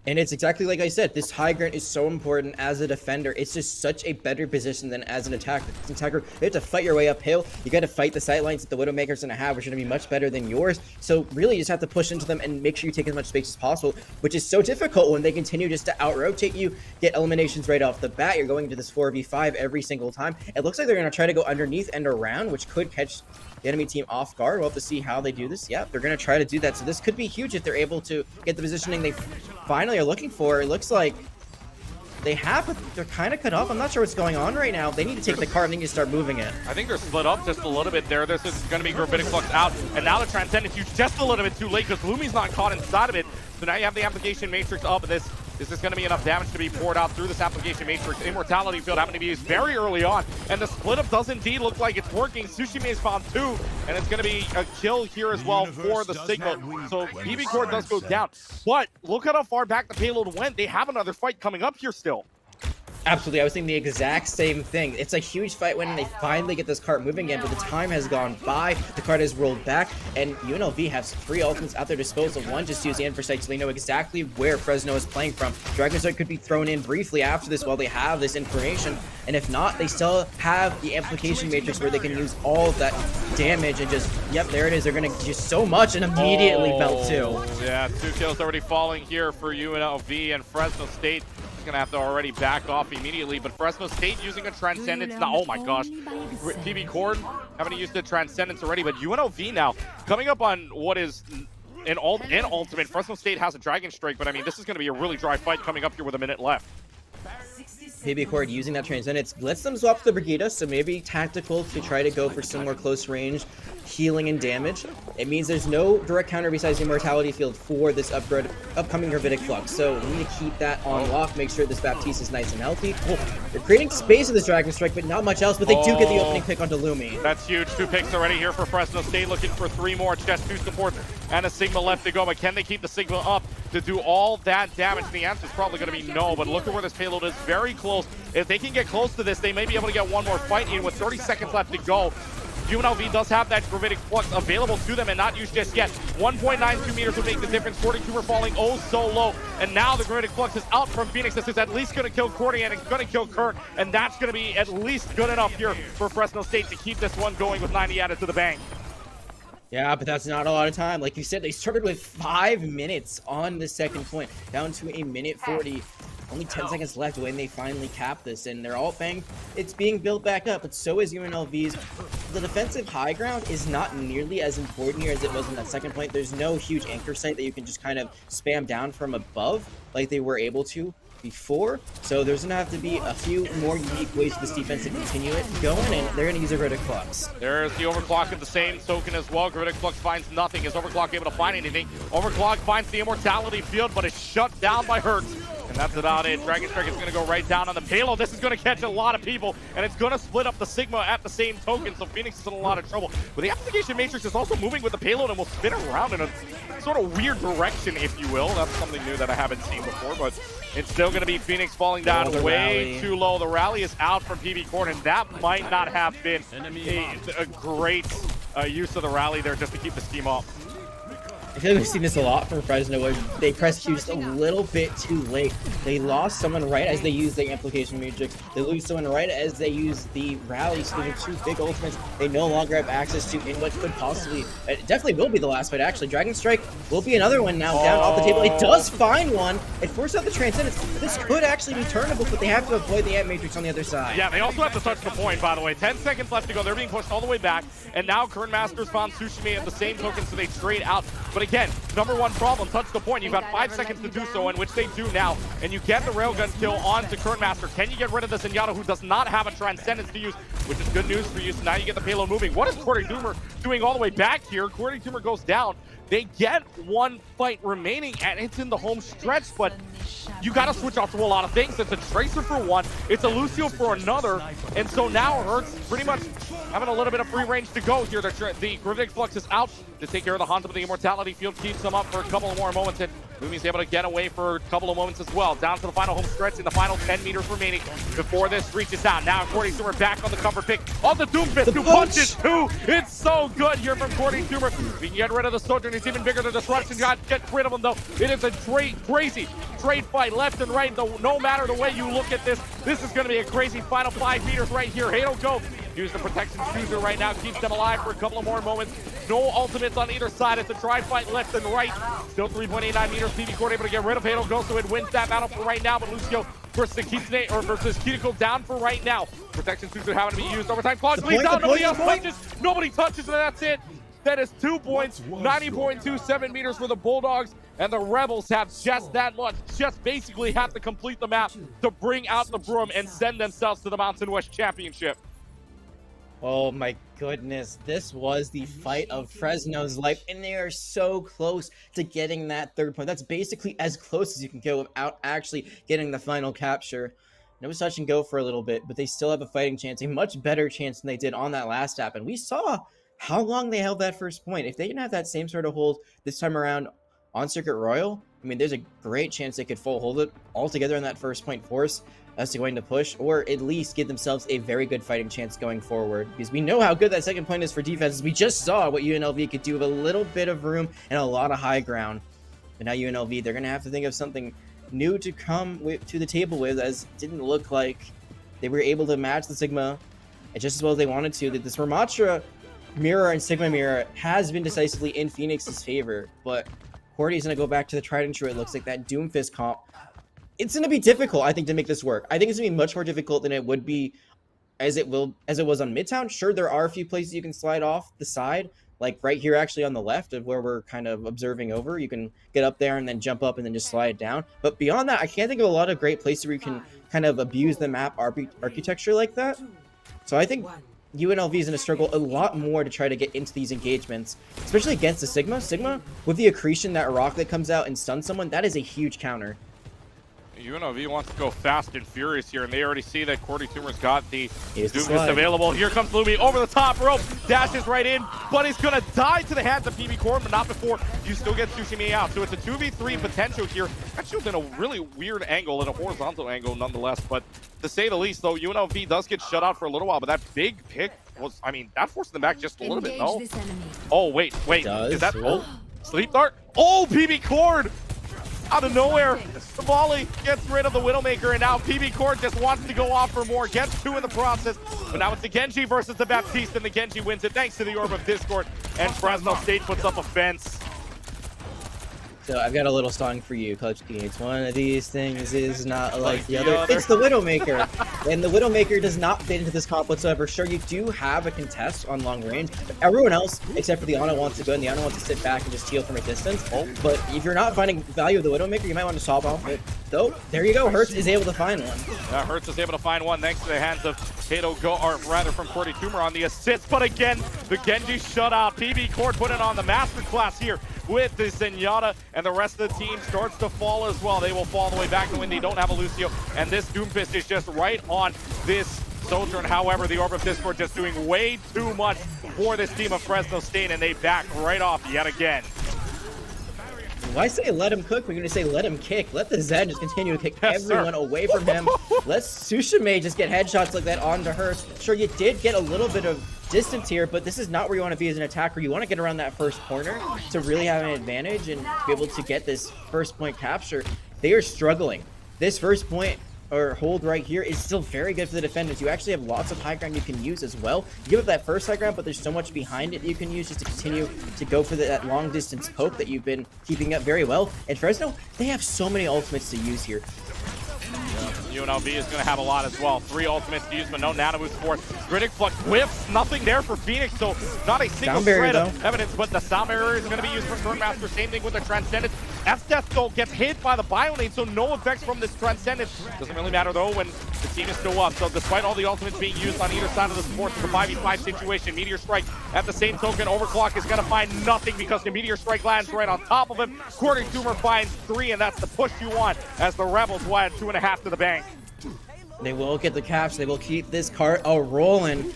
And it's exactly like I said, this high ground is so important as a defender. It's just such a better position than as an attacker. As an attacker, you have to fight your way uphill. You got to fight the sight lines that the Widowmaker's going to have, which are going to be much better than yours. So really, you just have to push into them and make sure you take as much space as possible, which is so difficult when they continue just to out-rotate you, get eliminations right off the bat. You're going into this 4v5 every single time. It looks like they're going to try to go underneath and around, which could catch the enemy team off guard. We'll have to see how they do this. Yeah, they're going to try to do that. So this could be huge if they're able to get the positioning they finally are looking for. It looks like they have, but they're kind of cut off. I'm not sure what's going on right now. They need to take the card and they need to start moving it. I think they're split up just a little bit there. This is going to be Gravitic Flux out, and now the Transcendence used just a little bit too late because Lumi's not caught inside of it. So now you have the Application Matrix up, and this is going to be enough damage to be poured out through this Application Matrix. Immortality Field having to be used very early on, and the split up does indeed look like it's working. Sushime's found 2, and it's going to be a kill here as well for the Sigma. So BB Core does go down, but look at how far back the payload went. They have another fight coming up here still. Absolutely, I was thinking the exact same thing. It's a huge fight when they finally get this cart moving again, but the time has gone by, the cart has rolled back, and UNLV has 3 ultimates at their disposal. One just used the Infrasight, so they know exactly where Fresno is playing from. Dragonstone could be thrown in briefly after this while they have this information, and if not, they still have the Application Matrix where they can use all of that damage and just, yep, there it is. They're going to use so much and immediately melt 2. Yeah, 2 kills already falling here for UNLV, and Fresno State going to have to already back off immediately, but Fresno State using a Transcendence now. Oh my gosh, PB Cord having to use the Transcendence already, but UNLV now coming up on what is an ultimate. Fresno State has a Dragon Strike, but I mean, this is going to be a really dry fight coming up here with a minute left. PB Cord using that Transcendence lets them swap the Brigida, so maybe tactical to try to go for some more close range healing and damage. It means there's no direct counter besides the Immortality Field for this upcoming Gravitic Flux, so we need to keep that on lock, make sure this Baptiste is nice and healthy. They're creating space with this Dragon Strike, but not much else, but they do get the opening pick onto Lumi. That's huge. 2 picks already here for Fresno State, looking for 3 more. Just 2 supports and a Sigma left to go, but can they keep the Sigma up to do all that damage? The answer is probably going to be no, but look at where this payload is, very close. If they can get close to this, they may be able to get one more fight in with 30 seconds left to go. UNLV does have that gravitic flux available to them and not used just yet. 1.92 meters would make the difference. 42 are falling oh so low. And now the gravitic flux is out from Phoenix. This is at least going to kill Cordy and it's going to kill Kurt. And that's going to be at least good enough here for Fresno State to keep this one going with 90 added to the bank. Yeah, but that's not a lot of time. Like you said, they started with 5 minutes on the second point, down to a minute 40. Only 10 seconds left when they finally cap this, and they're all bang. It's being built back up, but so is UNLV's. The defensive high ground is not nearly as important here as it was in that second point. There's no huge anchor site that you can just kind of spam down from above like they were able to before. So there's going to have to be a few more unique ways for this defense to continue it going, and they're going to use a Gravitic Flux. There's the Overclock of the same token as well. Gravitic Flux finds nothing. Is Overclock able to find anything? Overclock finds the Immortality field, but is shut down by Hertz. And that's about it. Dragon Strike is going to go right down on the payload. This is going to catch a lot of people, and it's going to split up the Sigma at the same token, so Phoenix is in a lot of trouble. But the Application Matrix is also moving with the payload and will spin around in a sort of weird direction, if you will. That's something new that I haven't seen before, but it's still going to be Phoenix falling down way too low. The rally is out from PB Corn, and that might not have been a great use of the rally there just to keep the steam up. I feel like we've seen this a lot from Fresno, where they press Q just a little bit too late. They lost someone right as they used the Amplification Matrix. They lose someone right as they use the rally, so those are 2 big ultimates they no longer have access to in what could possibly, it definitely will be the last fight actually. Dragon Strike will be another one now down off the table. It does find one. It forces out the Transcendence. This could actually be turnable, but they have to avoid the Amp Matrix on the other side. Yeah, they also have to touch the point, by the way. 10 seconds left to go. They're being pushed all the way back, and now Kern Masters found Tsushima at the same token, so they trade out. But again, number one problem, touch the point. You've got 5 seconds to do so, in which they do now, and you get the railgun kill onto Kern Master. Can you get rid of the Zenyatta, who does not have a Transcendence to use, which is good news for you, so now you get the payload moving. What is Cordy Doomer doing all the way back here? Cordy Doomer goes down. They get 1 fight remaining, and it's in the home stretch, but you got to switch off to a lot of things. It's a Tracer for one, it's a Lucio for another, and so now Hertz pretty much having a little bit of free range to go here. The Gravitic Flux is out to take care of the Hanzo, but the Immortality field keeps them up for a couple of more moments, and Lumi's able to get away for a couple of moments as well. Down to the final home stretch in the final 10 meters remaining before this reaches out. Now Cordy Doomer back on the cover pick on the Doomfist, who punches too. It's so good here from Cordy Doomer. We can get rid of the Sojourn. It's even bigger than Disruption. Got to get rid of him though. It is a crazy trade fight left and right. No matter the way you look at this, this is going to be a crazy final 5 meters right here. Halo go. Use the protection chooser right now, keeps them alive for a couple of more moments. No ultimates on either side. It's a try fight left and right. Still 3.89 meters. PB Court able to get rid of Halo Go, so it wins that battle for right now. But Lucio versus Kitsune, or versus Kiriko down for right now. Protection chooser having to be used. Overtime clock leads down. Nobody else touches. Nobody touches, and that's it. That is 2 points. 90.27 meters for the Bulldogs. And the Rebels have just that much. Just basically have to complete the map to bring out the broom and send themselves to the Mountain West Championship. Oh my goodness, this was the fight of Fresno's life, and they are so close to getting that 3rd point. That's basically as close as you can go without actually getting the final capture. And it was touch and go for a little bit, but they still have a fighting chance, a much better chance than they did on that last tap. And we saw how long they held that 1st point. If they didn't have that same sort of hold this time around on Circuit Royal, I mean, there's a great chance they could full hold it all together in that 1st point force as to going to push, or at least give themselves a very good fighting chance going forward, because we know how good that 2nd point is for defenses. We just saw what UNLV could do with a little bit of room and a lot of high ground. But now UNLV, they're going to have to think of something new to come to the table with, as it didn't look like they were able to match the Sigma just as well as they wanted to. That this Ramatra mirror and Sigma mirror has been decisively in Phoenix's favor, but Cordy's going to go back to the tried and true. It looks like that Doomfist comp. It's going to be difficult, I think, to make this work. I think it's going to be much more difficult than it would be as it was on Midtown. Sure, there are a few places you can slide off the side, like right here actually on the left of where we're kind of observing over. You can get up there and then jump up and then just slide down. But beyond that, I can't think of a lot of great places where you can kind of abuse the map architecture like that. So I think UNLV is going to struggle a lot more to try to get into these engagements, especially against the Sigma. Sigma, with the accretion, that rock that comes out and stuns someone, that is a huge counter. UNLV wants to go fast and furious here, and they already see that Cordy Toomer's got the Doomfist available. Here comes Lumi over the top rope, dashes right in, but he's going to die to the hands of PB Corn, but not before you still get Tsushima out. So it's a 2v3 potential here. Actually, in a really weird angle, in a horizontal angle nonetheless, but to say the least, though, UNLV does get shut out for a little while, but that big pick was, I mean, that forced them back just a little bit, no? Engage this enemy. Oh, wait, does. is that, oh, sleep dart? Oh, PB Cord! Out of nowhere, the volley gets rid of the Widowmaker, and now PB Cord just wants to go off for more, gets 2 in the process, but now it's the Genji versus the Baptiste, and the Genji wins it thanks to the Orb of Discord, and Fresno State puts up a fence. So I've got a little song for you, Coach Gates. One of these things is not like the other. It's the Widowmaker. And the Widowmaker does not fit into this comp whatsoever. Sure, you do have a contest on long range, but everyone else, except for the Ana, wants to go, and the Ana wants to sit back and just heal from a distance. But if you're not finding value of the Widowmaker, you might want to swap off it. Though, there you go. Hertz is able to find one. Yeah, Hertz is able to find one thanks to the hands of Kato or rather from Cordy Tumor on the assist. But again, the Genji shutout. PB Cord put it on the masterclass here with the Zenyatta, and the rest of the team starts to fall as well. They will fall all the way back to when they don't have a Lucio, and this Doomfist is just right on this Sojourn. However, the Orb of Discord just doing way too much for this team of Fresno State, and they back right off yet again. Why say let him cook? We're going to say let him kick. Let the Zen just continue to kick everyone away from him. Let Sushime just get headshots like that onto Hertz. Sure, you did get a little bit of distance here, but this is not where you want to be as an attacker. You want to get around that first corner to really have an advantage and be able to get this first point capture. They are struggling. This first point or hold right here is still very good for the defenders. You actually have lots of high ground you can use as well. You give up that first high ground, but there's so much behind it you can use just to continue to go for that long distance poke that you've been keeping up very well. And Fresno, they have so many ultimates to use here. UNLV is going to have a lot as well. 3 ultimates to use, but no nano boost for it. Critic Flux whiffs, nothing there for Phoenix, so not a single shred of evidence, but the sound barrier is going to be used for Turnmaster. Same thing with the Transcendence. F-Death, though, gets hit by the Bionade, so no effects from this Transcendence. Doesn't really matter, though, when the team is still up. So despite all the ultimates being used on either side of the support, it's a 5v5 situation. Meteor Strike at the same token. Overclock is going to find nothing because the Meteor Strike lands right on top of him. Cordy Tumor finds 3, and that's the push you want as the Rebels will add 2.5 to the bank. They will get the caps. They will keep this cart rolling.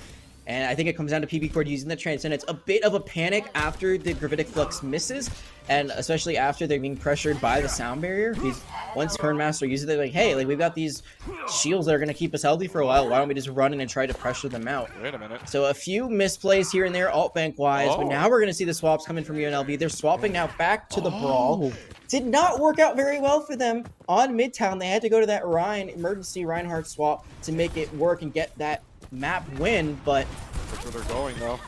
And I think it comes down to PB Cord using the Transcendence. A bit of a panic after the Gravitic Flux misses, and especially after they're being pressured by the sound barrier. Once Kernmaster uses it, they're like, hey, like we've got these shields that are going to keep us healthy for a while. Why don't we just run in and try to pressure them out? Wait a minute. So a few misplays here and there, alt bank wise, but now we're going to see the swaps coming from UNLV. They're swapping now back to the Brawl. Did not work out very well for them on Midtown. They had to go to that emergency Reinhardt swap to make it work and get that map win, but that's where they're going though.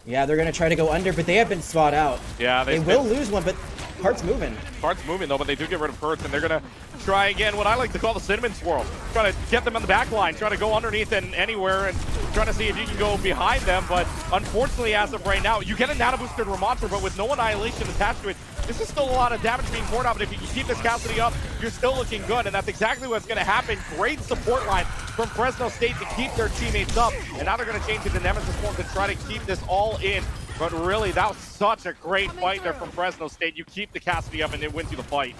Yeah, they're gonna try to go under, but they have been spot out. Yeah, they will lose one, but Heart's moving. Heart's moving though, but they do get rid of Hertz, and they're gonna try again what I like to call the cinnamon swirl. Try to get them on the back line, try to go underneath and anywhere, and try to see if you can go behind them. But unfortunately, as of right now, you get a nano boosted Ramontra, but with no annihilation attached to it, this is still a lot of damage being poured out. But if you can keep this Cassidy up, you're still looking good, and that's exactly what's going to happen. Great support line from Fresno State to keep their teammates up, and now they're going to change it to Nemesis form to try to keep this all in. But really, that was such a great fight there from Fresno State. You keep the Cassidy up, and it wins you the fight.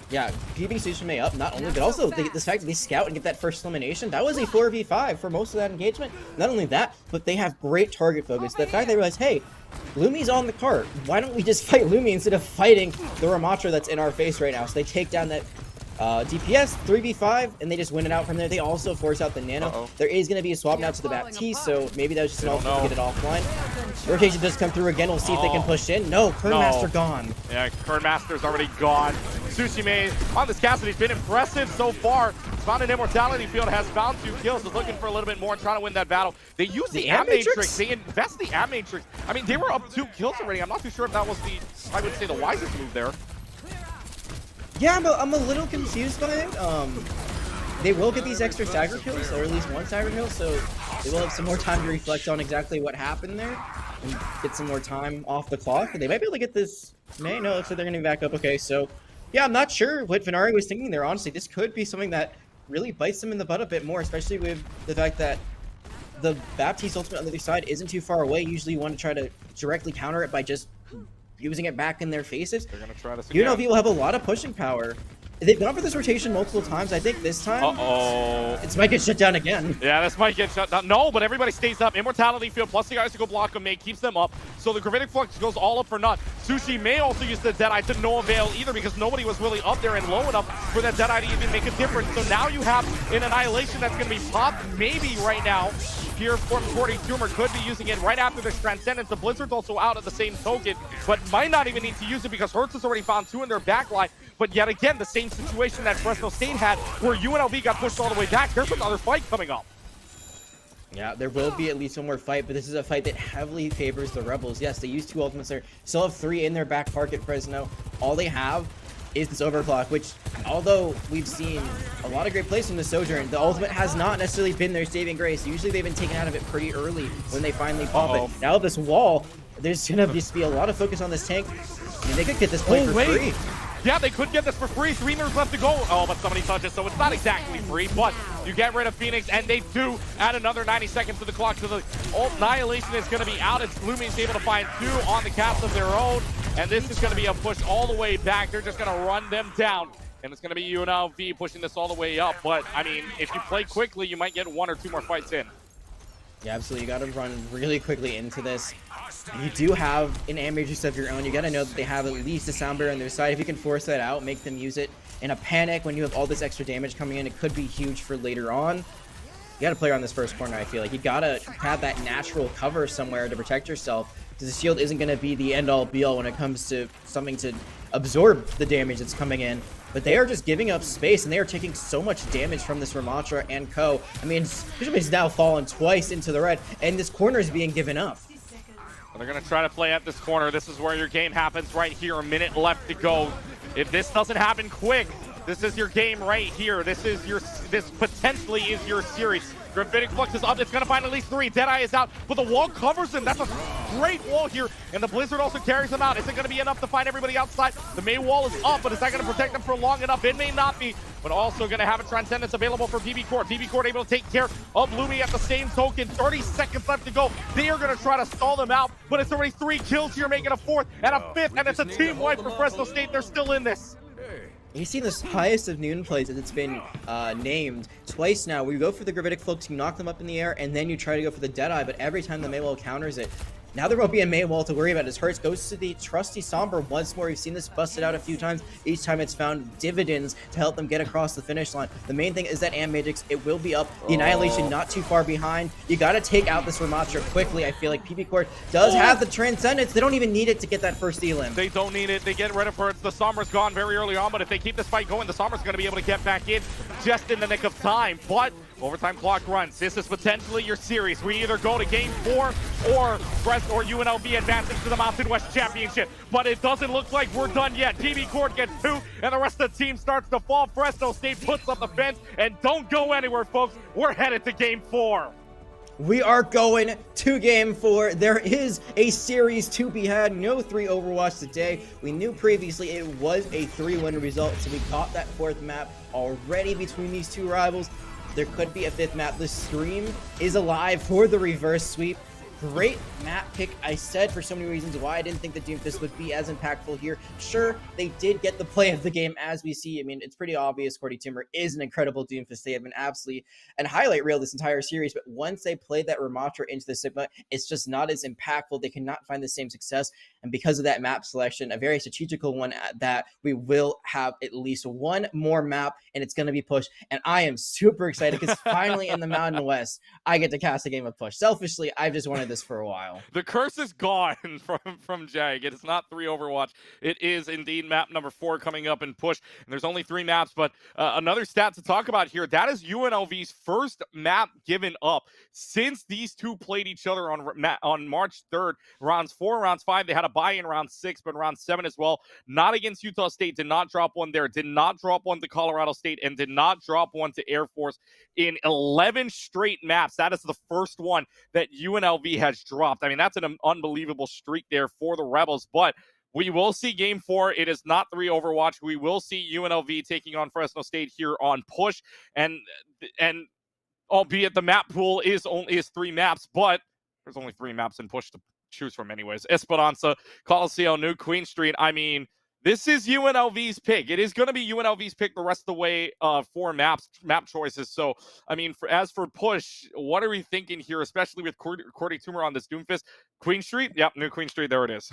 Yeah, keeping Sushime up, not only, but also the fact that they scout and get that first elimination, that was a 4v5 for most of that engagement. Not only that, but they have great target focus. The fact they realize, hey, Lumi's on the cart. Why don't we just fight Lumi instead of fighting the Ramontra that's in our face right now? So they take down that DPS, 3v5, and they just win it out from there. They also force out the Nano. There is going to be a swap now to the Baptiste, so maybe that was just an ultimate to get it offline. Rotation does come through again. We'll see if they can push in. No, Kernmaster gone. Yeah, Kernmaster's already gone. Sushime on this Cassidy's been impressive so far. He's found an immortality field, has found 2 kills, is looking for a little bit more and trying to win that battle. They use the Am Matrix. They invest the Am Matrix. I mean, they were up 2 kills already. I'm not too sure if that was the, I would say, the wisest move there. Yeah, I'm a little confused by it. They will get these extra stagger kills, or at least 1 stagger kill, so they will have some more time to reflect on exactly what happened there and get some more time off the clock. They might be able to get this. No, looks like they're going to be back up. Okay, so yeah, I'm not sure what Venari was thinking there. Honestly, this could be something that really bites them in the butt a bit more, especially with the fact that the Baptiste ultimate on the other side isn't too far away. Usually you want to try to directly counter it by just using it back in their faces. They're gonna try this again. UNLV will have a lot of pushing power. They've gone for this rotation multiple times. I think this time, it might get shut down again. Yeah, this might get shut down. No, but everybody stays up. Immortality field plus the icicle block of May keeps them up. So the Gravitic Flux goes all up for naught. Sushi may also use the Deadeye to no avail either because nobody was really up there and low enough for that Deadeye to even make a difference. So now you have an Annihilation that's going to be popped maybe right now here from Cordy Tumor. Could be using it right after this Transcendence. The Blizzard's also out at the same token, but might not even need to use it because Hertz has already found 2 in their backline. But yet again, the same situation that Fresno State had, where UNLV got pushed all the way back. There's another fight coming up. Yeah, there will be at least one more fight, but this is a fight that heavily favors the Rebels. Yes, they use 2 ultimates there. Still have 3 in their back pocket, Fresno. All they have is this overclock, which, although we've seen a lot of great plays from the Sojourn, the ultimate has not necessarily been their saving grace. Usually they've been taken out of it pretty early when they finally pop it. Now this wall, there's going to just be a lot of focus on this tank. I mean, they could get this play for free. Yeah, they could get this for free. 3 minutes left to go. Oh, but somebody touches, so it's not exactly free, but you get rid of Phoenix, and they do add another 90 seconds to the clock, so the Annihilation is going to be out. It's Lumi's able to find 2 on the caps of their own, and this is going to be a push all the way back. They're just going to run them down, and it's going to be UNLV pushing this all the way up. But, I mean, if you play quickly, you might get 1 or 2 more fights in. Yeah, absolutely. You got to run really quickly into this. You do have an Amatrix of your own. You got to know that they have at least a sound barrier on their side. If you can force that out, make them use it in a panic when you have all this extra damage coming in, it could be huge for later on. You got to play around this first corner, I feel like. You got to have that natural cover somewhere to protect yourself, because the shield isn't going to be the end-all be-all when it comes to something to absorb the damage that's coming in. But they are just giving up space, and they are taking so much damage from this Ramatra and Co. I mean, Fisherman's now fallen twice into the red, and this corner is being given up. They're going to try to play at this corner. This is where your game happens right here. A minute left to go. If this doesn't happen quick, this is your game right here. This potentially is your series. Gravitic Flux is up. It's going to find at least 3. Deadeye is out, but the wall covers him. That's a great wall here, and the Blizzard also carries him out. Is it going to be enough to find everybody outside? The main wall is up, but is that going to protect them for long enough? It may not be, but also going to have a Transcendence available for PB Court. PB Court able to take care of Lumi at the same token. 30 seconds left to go. They are going to try to stall them out, but it's already 3 kills here, making a 4th and a 5th, and it's a team wipe for Fresno State. They're still in this. You've seen the highest of noon plays as it's been named twice now, where you go for the Gravitic Flux, you knock them up in the air, and then you try to go for the Deadeye, but every time the Maywall counters it. Now there won't be a Maywall to worry about as Hertz goes to the trusty Somber once more. We've seen this busted out a few times. Each time it's found dividends to help them get across the finish line. The main thing is that Matrix, it will be up. The Annihilation not too far behind. You got to take out this Ramatra quickly. I feel like PB Court does have the Transcendence. They don't even need it to get that first elim. They don't need it. They get rid of Hertz. The Somber's gone very early on, but if they keep this fight going, the Somber's going to be able to get back in just in the nick of time. But overtime clock runs. This is potentially your series. We either go to game 4 or UNLV advances to the Mountain West Championship. But it doesn't look like we're done yet. PB Court gets 2, and the rest of the team starts to fall. Fresno State puts up the fence, and don't go anywhere, folks. We're headed to game 4. We are going to game 4. There is a series to be had. No 3 Overwatch today. We knew previously it was a 3-win result, so we caught that 4th map already between these 2 rivals. There could be a 5th map. The stream is alive for the reverse sweep. Great map pick. I said for so many reasons why I didn't think the Doomfist would be as impactful here. Sure, they did get the play of the game as we see. I mean, it's pretty obvious Cordy Timber is an incredible Doomfist. They have been absolutely an highlight reel this entire series, but once they played that Ramatra into the Sigma, it's just not as impactful. They cannot find the same success, and because of that map selection, a very strategical one at that, we will have at least one more map, and it's going to be Push, and I am super excited because finally in the Mountain West, I get to cast a game of Push. Selfishly, I've just wanted this for a while. The curse is gone from Jag. It is not 3 Overwatch. It is indeed map number 4 coming up in Push. And there's only 3 maps, but another stat to talk about here. That is UNLV's first map given up since these two played each other on March 3rd. Rounds 4, rounds 5. They had a bye in round 6, but round 7 as well. Not against Utah State. Did not drop one there. Did not drop one to Colorado State, and did not drop one to Air Force in 11 straight maps. That is the first one that UNLV has dropped. I mean, that's an unbelievable streak there for the Rebels, but we will see game 4. It is not 3 Overwatch. We will see UNLV taking on Fresno State here on Push, and albeit the map pool is 3 maps, but there's only 3 maps in Push to choose from anyways. Esperanza, Coliseo, New Queen Street. I mean, this is UNLV's pick. It is going to be UNLV's pick the rest of the way for map choices. So, I mean, as for Push, what are we thinking here, especially with Cordy Tumor on this Doomfist? Queen Street? Yep, New Queen Street. There it is.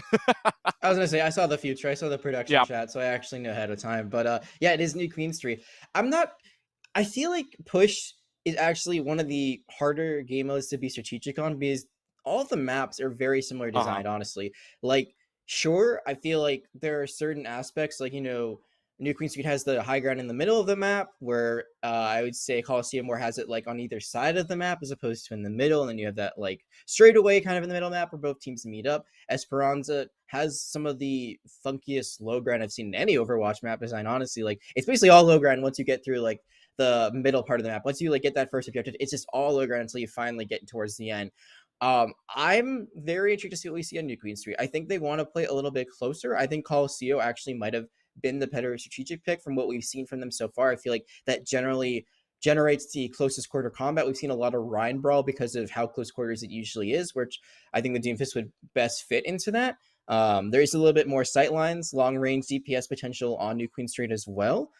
I was going to say, I saw the future. I saw the production chat, so I actually knew ahead of time. But, yeah, it is New Queen Street. I feel like Push is actually one of the harder game modes to be strategic on because all of the maps are very similar designed, honestly. Like, sure, I feel like there are certain aspects, like, New Queen Street has the high ground in the middle of the map, where I would say Coliseum more has it like on either side of the map as opposed to in the middle, and then you have that like straightaway kind of in the middle map where both teams meet up. Esperanza has some of the funkiest low ground I've seen in any Overwatch map design, honestly. Like, it's basically all low ground once you get through like the middle part of the map. Once you like get that first objective, it's just all low ground until you finally get towards the end. I'm very intrigued to see what we see on New Queen Street. I think they want to play a little bit closer. I think Coliseum actually might have been the better strategic pick from what we've seen from them so far. I feel like that generally generates the closest quarter combat. We've seen a lot of Rhine Brawl because of how close quarters it usually is, which I think the Doomfist would best fit into that. There is a little bit more sight lines, long range DPS potential on New Queen Street as well.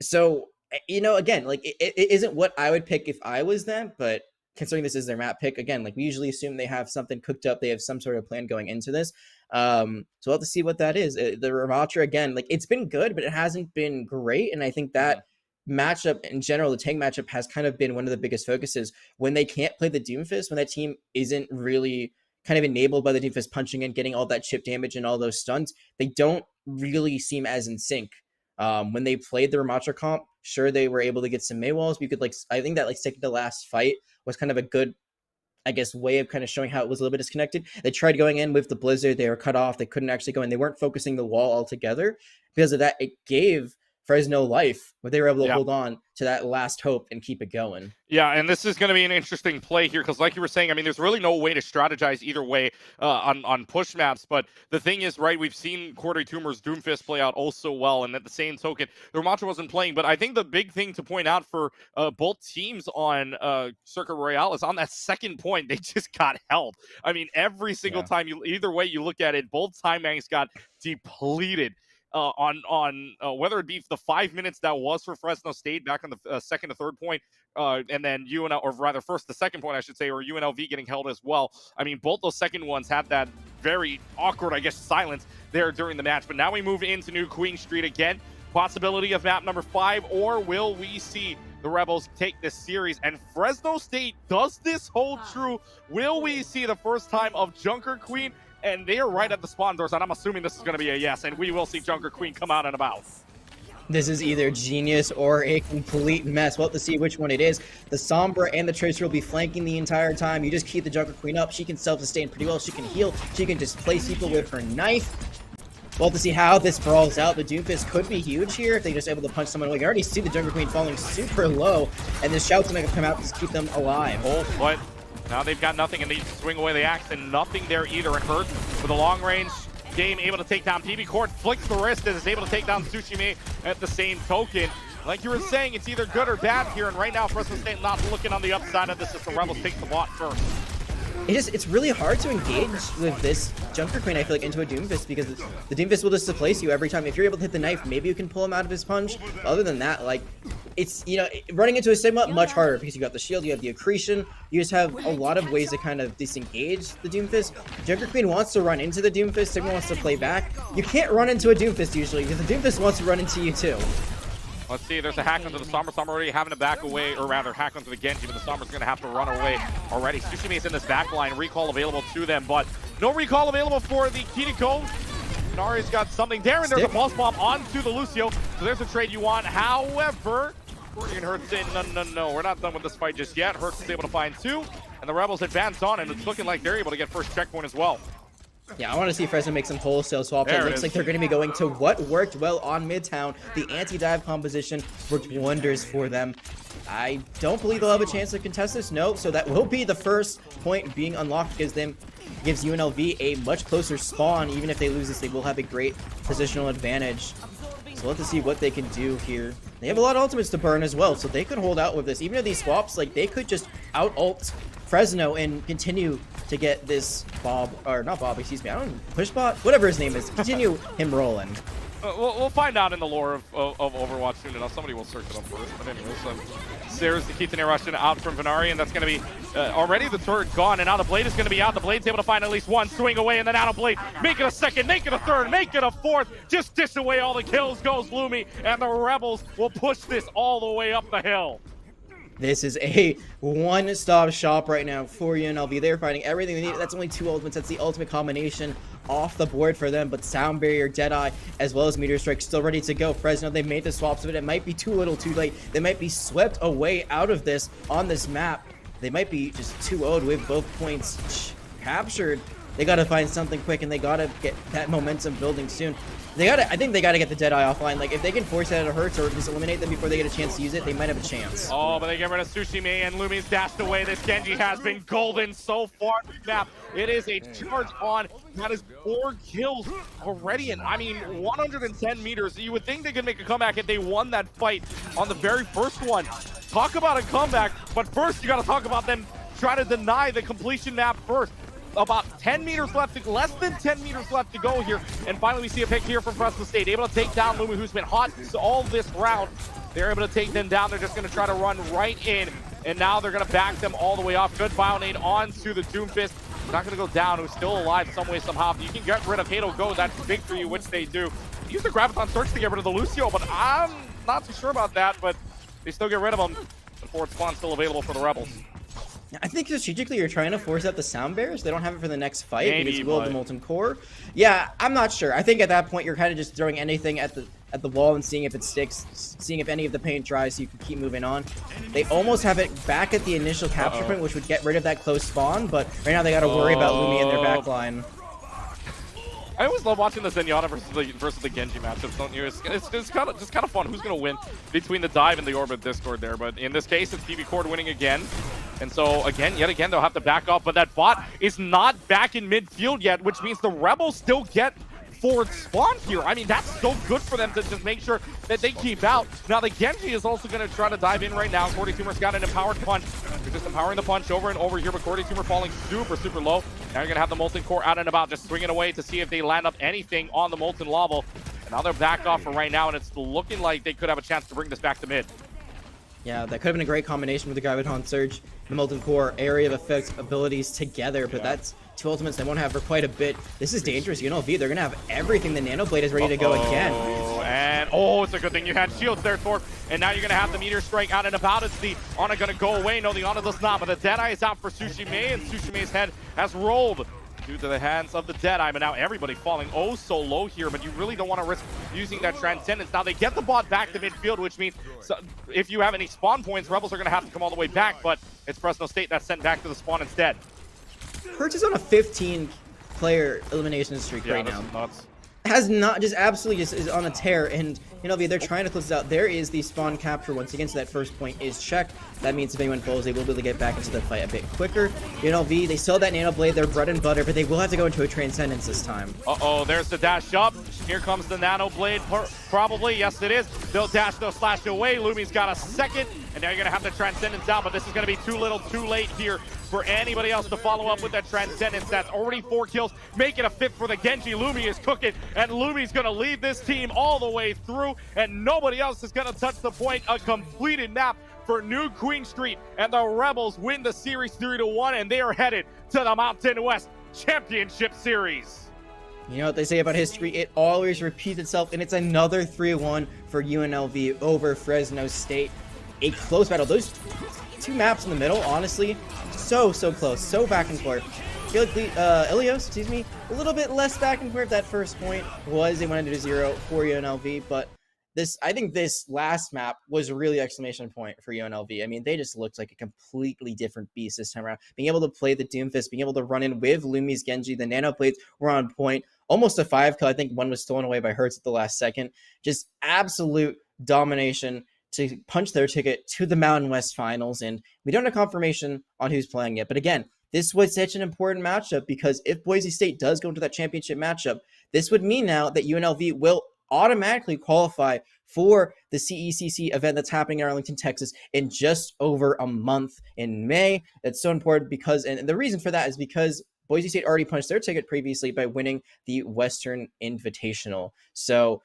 So, again, like it isn't what I would pick if I was them, but considering this is their map pick, again, like we usually assume they have something cooked up. They have some sort of plan going into this. So we'll have to see what that is. The Ramatra, again, like it's been good, but it hasn't been great. And I think that matchup in general, the tank matchup has kind of been one of the biggest focuses when they can't play the Doomfist, when that team isn't really kind of enabled by the Doomfist punching in, getting all that chip damage and all those stuns. They don't really seem as in sync. When they played the Ramatra comp, sure, they were able to get some Maywalls. You could I think that second to last fight was kind of a good, I guess, way of kind of showing how it was a little bit disconnected. They tried going in with the Blizzard. They were cut off. They couldn't actually go in. They weren't focusing the wall altogether. Because of that, it gave Fresno life, but they were able to hold on to that last hope and keep it going. Yeah, and this is going to be an interesting play here because, like you were saying, I mean, there's really no way to strategize either way on push maps. But the thing is, right, we've seen Corday Toomer's Doomfist play out oh so well, and at the same token, the Ramatra wasn't playing. But I think the big thing to point out for both teams on Circuit Royale is on that second point, they just got held. I mean, every single time, either way you look at it, both time banks got depleted. On whether it be the 5 minutes that was for Fresno State back on the second to third point, and then first to second point, I should say, or UNLV getting held as well. I mean, both those second ones had that very awkward, I guess, silence there during the match. But now we move into New Queen Street again. Possibility of map number 5, or will we see the Rebels take this series? And Fresno State, does this hold true? Will we see the first time of Junker Queen? And they are right at the spawn doors, and I'm assuming this is going to be a yes, and we will see Junker Queen come out and about. This is either genius or a complete mess. We'll have to see which one it is. The Sombra and the Tracer will be flanking the entire time. You just keep the Junker Queen up. She can self-sustain pretty well. She can heal. She can displace people with her knife. We'll have to see how this brawls out. The Doomfist could be huge here if they just able to punch someone away. You already see the Junker Queen falling super low, and this shout's going to come out to just keep them alive. But now they've got nothing, and they swing away the axe, and nothing there either. And Hurt with a long-range game, able to take down PB Court, flicks the wrist, and is able to take down Tsushime at the same token. Like you were saying, it's either good or bad here, and right now Fresno State not looking on the upside of this as the Rebels take the bot first. It's really hard to engage with this Junker Queen, I feel like, into a Doomfist, because the Doomfist will just displace you every time. If you're able to hit the knife, maybe you can pull him out of his punch. But other than that, like, it's, running into a Sigma, much harder, because you got the shield, you have the accretion, you just have a lot of ways to kind of disengage the Doomfist. Junker Queen wants to run into the Doomfist, Sigma wants to play back. You can't run into a Doomfist usually, because the Doomfist wants to run into you too. Let's see, there's a hack onto the Sombra. Sombra already having to back away, or rather hack onto the Genji, but the Sombra's going to have to run away already. Tsushime's in this back line, recall available to them, but no recall available for the Kiriko. Nari's got something there, and there's a pulse bomb onto the Lucio, so there's a trade you want. However, Morgan Hurts in, no, we're not done with this fight just yet. Hurts is able to find 2, and the Rebels advance on, and it's looking like they're able to get first checkpoint as well. Yeah, I want to see Fresno make some wholesale swaps. It looks like they're going to be going to what worked well on Midtown. The anti-dive composition worked wonders for them. I don't believe they'll have a chance to contest this. No, so that will be the first point being unlocked, gives UNLV a much closer spawn. Even if they lose this, they will have a great positional advantage. So we'll have to see what they can do here. They have a lot of ultimates to burn as well, so they could hold out with this. Even if these swaps, like, they could just out-ult Fresno and continue to get this pushbot, whatever his name is, continue him rolling. We'll find out in the lore of Overwatch soon enough. Somebody will search it up first. But anyways, there's the Kitane Russian out from Venari, and that's going to be already the turret gone, and now the Blade is going to be out. The Blade's able to find at least one, swing away, and then out of Blade. Make it a second, make it a third, make it a fourth. Just dish away all the kills goes Lumi, and the Rebels will push this all the way up the hill. This is a one-stop shop right now for UNLV. They're finding everything they need. That's only 2 ultimates. That's the ultimate combination off the board for them. But Sound Barrier, Deadeye, as well as Meteor Strike still ready to go. Fresno, they made the swaps, but it might be too little too late. They might be swept away out of this on this map. They might be just 2-0'd with both points captured. They got to find something quick, and they got to get that momentum building soon. I think they gotta get the Deadeye offline. Like, if they can force it out of Hurts or just eliminate them before they get a chance to use it, they might have a chance. Oh, but they get rid of Sushi Mei, and Lumi's dashed away. This Genji has been golden so far in the map. It is a charge on. That is 4 kills already, and I mean, 110 meters. You would think they could make a comeback if they won that fight on the very first one. Talk about a comeback, but first you gotta talk about them trying to deny the completion map first. About 10 meters left, less than 10 meters left to go here. And finally, we see a pick here from Fresno State. Able to take down Lumi, who's been hot all this round. They're able to take them down. They're just going to try to run right in. And now they're going to back them all the way off. Good Bionade onto the Doomfist. Not going to go down. Who's still alive some way, somehow. If you can get rid of Hato Go, that's big for you, which they do. Use the Graviton Search to get rid of the Lucio, but I'm not too sure about that. But they still get rid of him. The forward spawn still available for the Rebels. I think strategically you're trying to force out the Sound Bears. They don't have it for the next fight because you will have the Molten Core. Yeah, I'm not sure. I think at that point you're kind of just throwing anything at the wall and seeing if it sticks, seeing if any of the paint dries so you can keep moving on. They almost have it back at the initial capture point, which would get rid of that close spawn, but right now they got to worry about Lumi in their back line. I always love watching the Zenyatta versus the Genji matchups, don't you? It's kind of fun. Who's gonna win between the Dive and the Orbit Discord there? But in this case, it's TV Cord winning again, and so yet again, they'll have to back up. But that bot is not back in midfield yet, which means the Rebels still get forward spawn here. I mean, that's so good for them to just make sure that they keep out. Now, the Genji is also going to try to dive in right now. Cordy Tumor's got an empowered punch. They're just empowering the punch over and over here, but Cordy Tumor falling super low. Now you're going to have the Molten Core out and about, just swinging away to see if they land up anything on the Molten Lava. And now they're back off for right now, and it's looking like they could have a chance to bring this back to mid. Yeah, that could have been a great combination with the Graviton Surge, the Molten Core, Area of Effects abilities together, but that's 2 ultimates they won't have for quite a bit. This is dangerous. UNLV, they're going to have everything. The Nano Blade is ready to go again. And it's a good thing you had shields there, Thor. And now you're going to have the Meteor Strike out and about. Is the Ana going to go away? No, the Ana does not, but the Deadeye is out for Sushi Mei, and Sushi Mei's head has rolled due to the hands of the Deadeye, but now everybody falling so low here, but you really don't want to risk using that Transcendence. Now they get the bot back to midfield, which means if you have any spawn points, Rebels are going to have to come all the way back, but it's Fresno State that's sent back to the spawn instead. Hurts is on a 15-player elimination streak right now. Nuts. Has not, just absolutely just is on a tear, and UNLV, they're trying to close this out. There is the spawn capture once again, so that first point is checked. That means if anyone falls, they will be able to get back into the fight a bit quicker. UNLV, they still have that Nano Blade, their bread and butter, but they will have to go into a Transcendence this time. There's the dash up. Here comes the Nano Blade, probably. Yes, it is. They'll dash, they'll slash away. Lumi's got a second, and now you're going to have the Transcendence out, but this is going to be too little, too late here for anybody else to follow up with that Transcendence. That's already 4 kills. Make it a 5th for the Genji. Lumi is cooking, and Lumi's going to lead this team all the way through, and nobody else is going to touch the point. A completed map for New Queen Street, and the Rebels win the series 3-1, and they are headed to the Mountain West Championship Series. You know what they say about history, it always repeats itself, and it's another 3-1 for UNLV over Fresno State. A close battle. Those 2 maps in the middle, honestly, so close, so back and forth. I feel like Ilios, a little bit less back and forth. That first point was they went into 0 for UNLV, but I think this last map was really exclamation point for UNLV. I mean, they just looked like a completely different beast this time around. Being able to play the Doomfist, being able to run in with Lumi's Genji, the Nano Blades were on point. Almost a 5-kill. I think one was stolen away by Hurts at the last second. Just absolute domination to punch their ticket to the Mountain West Finals, and we don't have confirmation on who's playing yet. But again, this was such an important matchup because if Boise State does go into that championship matchup, this would mean now that UNLV will automatically qualify for the CECC event that's happening in Arlington, Texas in just over a month in May. That's so important because, and the reason for that is because Boise State already punched their ticket previously by winning the Western Invitational. So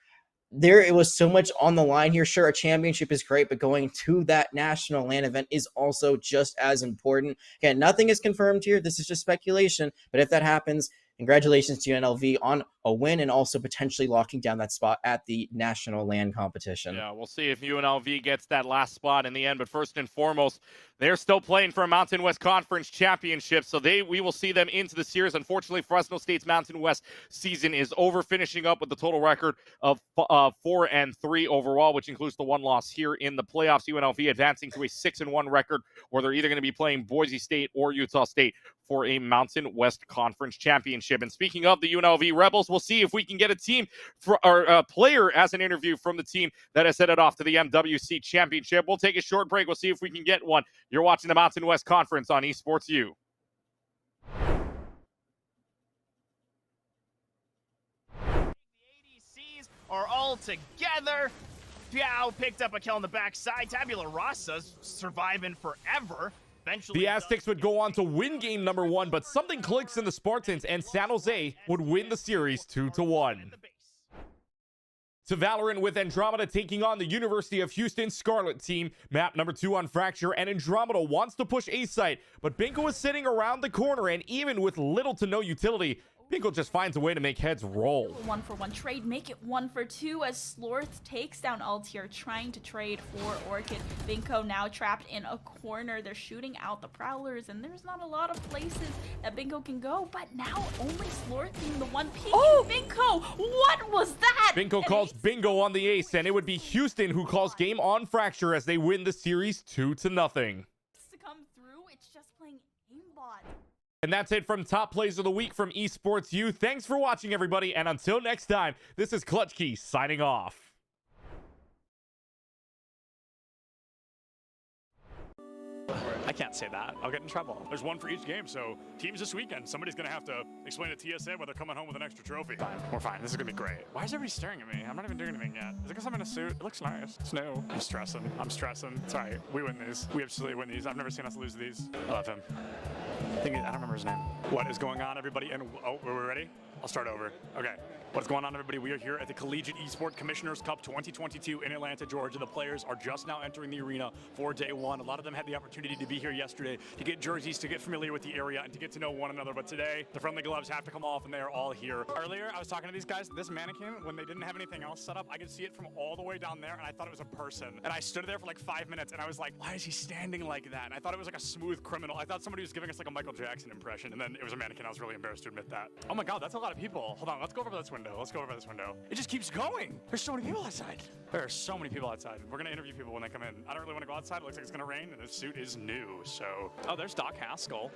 there it was so much on the line here. Sure, a championship is great, but going to that national LAN event is also just as important. Again, nothing is confirmed here. This is just speculation, but if that happens, congratulations to UNLV on a win and also potentially locking down that spot at the national LAN competition. Yeah, we'll see if UNLV gets that last spot in the end, but first and foremost, they're still playing for a Mountain West Conference championship, so we will see them into the series. Unfortunately, Fresno State's Mountain West season is over, finishing up with the total record of 4-3 overall, which includes the one loss here in the playoffs. UNLV advancing to a 6-1 record, where they're either going to be playing Boise State or Utah State for a Mountain West Conference championship. And speaking of the UNLV Rebels, we'll see if we can get a team or a player as an interview from the team that has headed off to the MWC Championship. We'll take a short break. We'll see if we can get one. You're watching the Mountain West Conference on Esports U. The ADCs are all together. Piao picked up a kill on the backside. Tabula Rasa's surviving forever. Eventually, the Aztecs would go on to win game number 1, but something clicks in the Spartans, and San Jose would win the series 2-1. To Valorant with Andromeda taking on the University of Houston Scarlet team. Map number 2 on Fracture, and Andromeda wants to push A site, but Binko is sitting around the corner, and even with little to no utility, Binko just finds a way to make heads roll. 1-for-1 trade, make it 1-for-2 as Slorth takes down Altier, trying to trade for Orchid. Binko now trapped in a corner. They're shooting out the Prowlers, and there's not a lot of places that Binko can go, but now only Slorth being the one peeking. Oh! Binko, what was that? Binko calls bingo on the ace, and it would be Houston who calls game on Fracture as they win the series 2-0. To come through, it's just playing aimbot. And that's it from Top Plays of the Week from Esports U. Thanks for watching, everybody, and until next time, this is Clutch Key signing off. I can't say that. I'll get in trouble. There's one for each game, so teams this weekend, somebody's going to have to explain to TSA why they're coming home with an extra trophy. Fine. We're fine. This is going to be great. Why is everybody staring at me? I'm not even doing anything yet. Is it because I'm in a suit? It looks nice. It's new. I'm stressing. It's all right. We win these. We absolutely win these. I've never seen us lose these. I love him. I don't remember his name. What is going on, everybody? And oh, are we ready? I'll start over. Okay. What's going on, everybody? We are here at the Collegiate Esport Commissioners Cup 2022 in Atlanta, Georgia. The players are just now entering the arena for day 1. A lot of them had the opportunity to be here yesterday to get jerseys, to get familiar with the area, and to get to know one another. But today, the friendly gloves have to come off, and they are all here. Earlier, I was talking to these guys. This mannequin, when they didn't have anything else set up, I could see it from all the way down there, and I thought it was a person. And I stood there for like 5 minutes, and I was like, why is he standing like that? And I thought it was like a smooth criminal. I thought somebody was giving us like a Michael Jackson impression, and then it was a mannequin. I was really embarrassed to admit that. Oh my God, that's a lot of people. Hold on, let's go over this window. Let's go over this window. It just keeps going. There's so many people outside. There are so many people outside. We're gonna interview people when they come in. I don't really want to go outside. It looks like it's gonna rain, and the suit is new, so. Oh, there's Doc Haskell.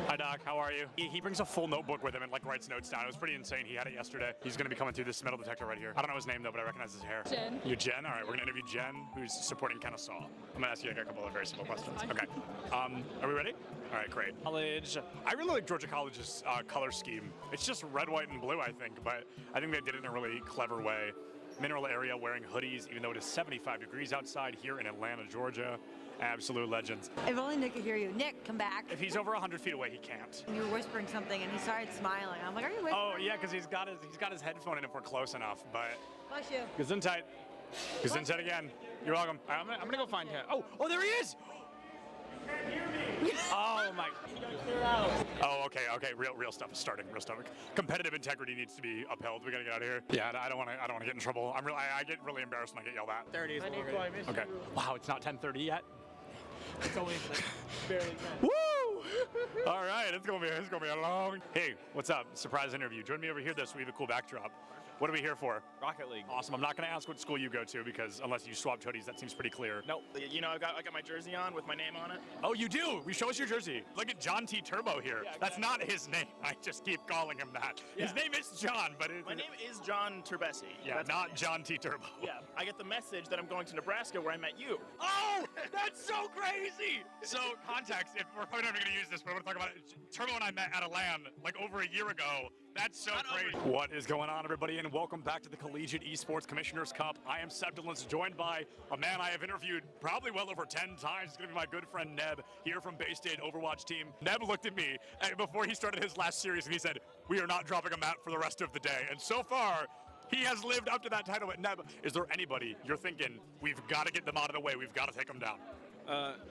Hi, Doc. How are you? He brings a full notebook with him and like writes notes down. It was pretty insane. He had it yesterday. He's gonna be coming through this metal detector right here. I don't know his name though, but I recognize his hair. Jen. You're Jen? All right, we're gonna interview Jen, who's supporting Kennesaw. I'm gonna ask you like a couple of very simple questions. Okay. Are we ready? All right, great. College. I really like Georgia College's color scheme. It's just red, white, and blue, I think, but I think they did it in a really clever way. Mineral area wearing hoodies, even though it is 75 degrees outside here in Atlanta, Georgia. Absolute legends. If only Nick could hear you. Nick, come back. If he's over 100 feet away, he can't. You were whispering something, and he started smiling. I'm like, are you whispering? Oh yeah, because he's got his headphone in if we're close enough. But bless you. Gesundheit. Gesundheit again. You're welcome. I'm gonna go find him. Oh, there he is. Oh my. Oh, okay. Real stuff is starting. Real stuff. Competitive integrity needs to be upheld. We gotta get out of here. Yeah, I don't want to get in trouble. I get really embarrassed when I get yelled at. 30 is Okay. Wow, it's not 10:30 yet. It's only like barely 10. Woo! All right, it's gonna be a long. Hey, what's up? Surprise interview. Join me over here. We have a cool backdrop. What are we here for? Rocket League. Awesome. I'm not going to ask what school you go to because unless you swapped hoodies, that seems pretty clear. Nope. You know, I got my jersey on with my name on it. Oh, you do? Show us your jersey. Look at John T. Turbo here. Yeah, that's not his name. I just keep calling him that. Yeah. His name is John, but my name is John Turbesi. Yeah, that's not John T. Turbo. Yeah, I get the message that I'm going to Nebraska where I met you. Oh, that's so crazy. So context, if we're probably not going to use this, but I want to talk about it. Turbo and I met at a LAN like over a year ago. That's so crazy. What is going on, everybody, and welcome back to the Collegiate Esports Commissioners Cup. I am Sebdolence, joined by a man I have interviewed probably well over 10 times. It's going to be my good friend Neb here from Bay State Overwatch team. Neb looked at me before he started his last series and he said, "We are not dropping a map for the rest of the day." And so far, He has lived up to that title. But Neb, is there anybody you're thinking we've got to get them out of the way? We've got to take them down.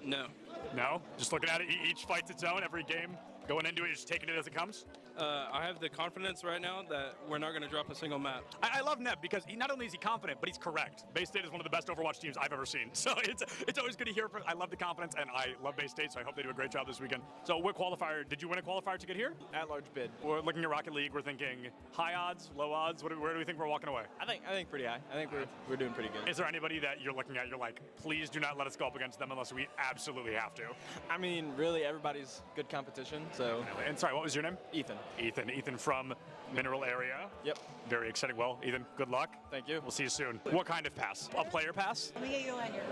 No. No? Just looking at it, each fight's its own. Every game going into it, just taking it as it comes. I have the confidence right now that we're not going to drop a single map. I love Neb because not only is he confident, but he's correct. Bay State is one of the best Overwatch teams I've ever seen. So it's always good to hear. I love the confidence, and I love Bay State, so I hope they do a great job this weekend. So what qualifier, did you win a qualifier to get here? At-large bid. We're looking at Rocket League, we're thinking high odds, low odds. Where do we think we're walking away? I think pretty high. I think we're doing pretty good. Is there anybody that you're looking at, you're like, please do not let us go up against them unless we absolutely have to? I mean, really, everybody's good competition, so. And sorry, what was your name? Ethan. Ethan from Mineral Area. Yep. Very exciting. Well, Ethan, good luck. Thank you. We'll see you soon. What kind of pass? A player pass? Let me get you on your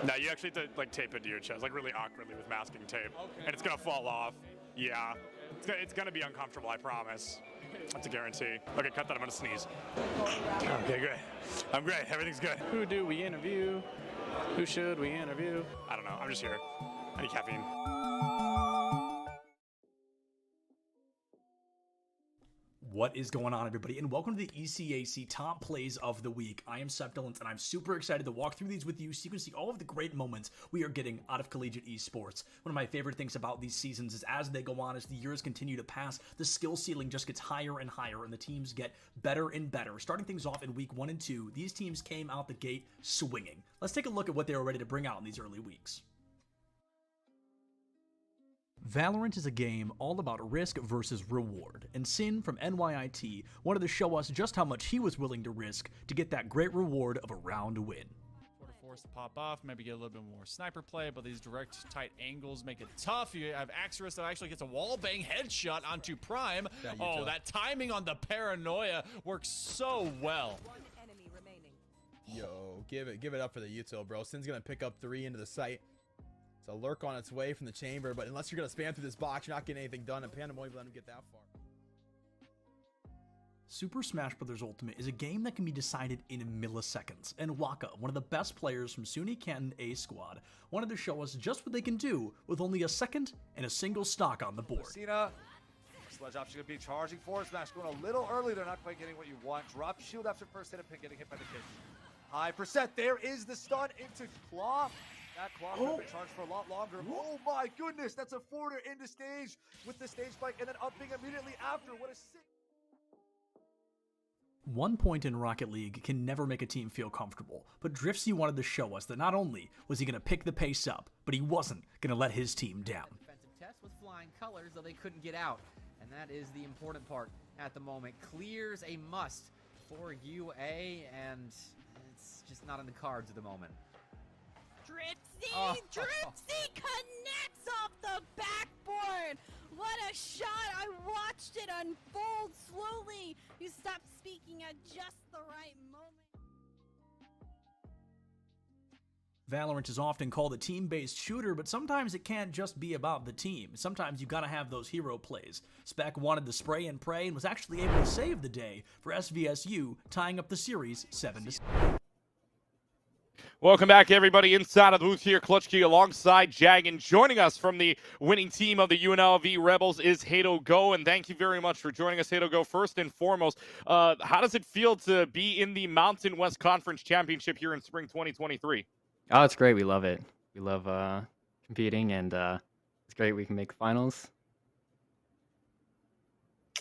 No, you actually have to like tape it to your chest, like really awkwardly with masking tape. Okay. And it's gonna fall off. Yeah. It's gonna be uncomfortable, I promise. That's a guarantee. Okay, cut that, I'm gonna sneeze. Okay, good. I'm great, everything's good. Who do we interview? Who should we interview? I don't know, I'm just here. I need caffeine. What is going on, everybody, and welcome to the ECAC Top Plays of the Week. I am Septilance, and I'm super excited to walk through these with you so you can see all of the great moments we are getting out of collegiate esports. One of my favorite things about these seasons is as they go on, as the years continue to pass, the skill ceiling just gets higher and higher, and the teams get better and better. Starting things off in Week 1 and 2, these teams came out the gate swinging. Let's take a look at what they were ready to bring out in these early weeks. Valorant is a game all about risk versus reward, and Sin from NYIT wanted to show us just how much he was willing to risk to get that great reward of a round win. Sort of forced to pop off, maybe get a little bit more sniper play, but these direct, tight angles make it tough. You have Axorus that actually gets a wall bang headshot onto Prime. Oh, that timing on the paranoia works so well. Yo, give it up for the util, bro. Sin's gonna pick up 3 into the site. It's a lurk on its way from the chamber, but unless you're going to spam through this box, you're not getting anything done, and Panda won't even let him get that far. Super Smash Bros. Ultimate is a game that can be decided in milliseconds, and Waka, one of the best players from SUNY Canton A Squad, wanted to show us just what they can do with only a second and a single stock on the board. Cena, sledge option going to be charging forward smash, going a little early. They're not quite getting what you want. Drop shield after first hit of pin, getting hit by the kick. High percent. There is the stun into Claw. That clock has been charged for a lot longer. Oh my goodness, that's a forwarder into stage with the stage spike and then upping immediately after. What a sick. 1 point in Rocket League can never make a team feel comfortable, but Driftsy wanted to show us that not only was he going to pick the pace up, but he wasn't going to let his team down. Defensive test with flying colors, though they couldn't get out, and that is the important part at the moment. Clears a must for UA, and it's just not in the cards at the moment. Dripsy! Dripsy connects off the backboard! What a shot! I watched it unfold slowly. You stopped speaking at just the right moment. Valorant is often called a team-based shooter, but sometimes it can't just be about the team. Sometimes you gotta have those hero plays. Spec wanted to spray and pray and was actually able to save the day for SVSU, tying up the series 7-7. Welcome back, everybody, inside of the booth here. Clutch Key alongside Jagan. Joining us from the winning team of the UNLV Rebels is Hato Go, and thank you very much for joining us, Hato Go. First and foremost, how does it feel to be in the Mountain West Conference Championship here in spring 2023? Oh, it's great. We love it. We love competing, and it's great we can make finals.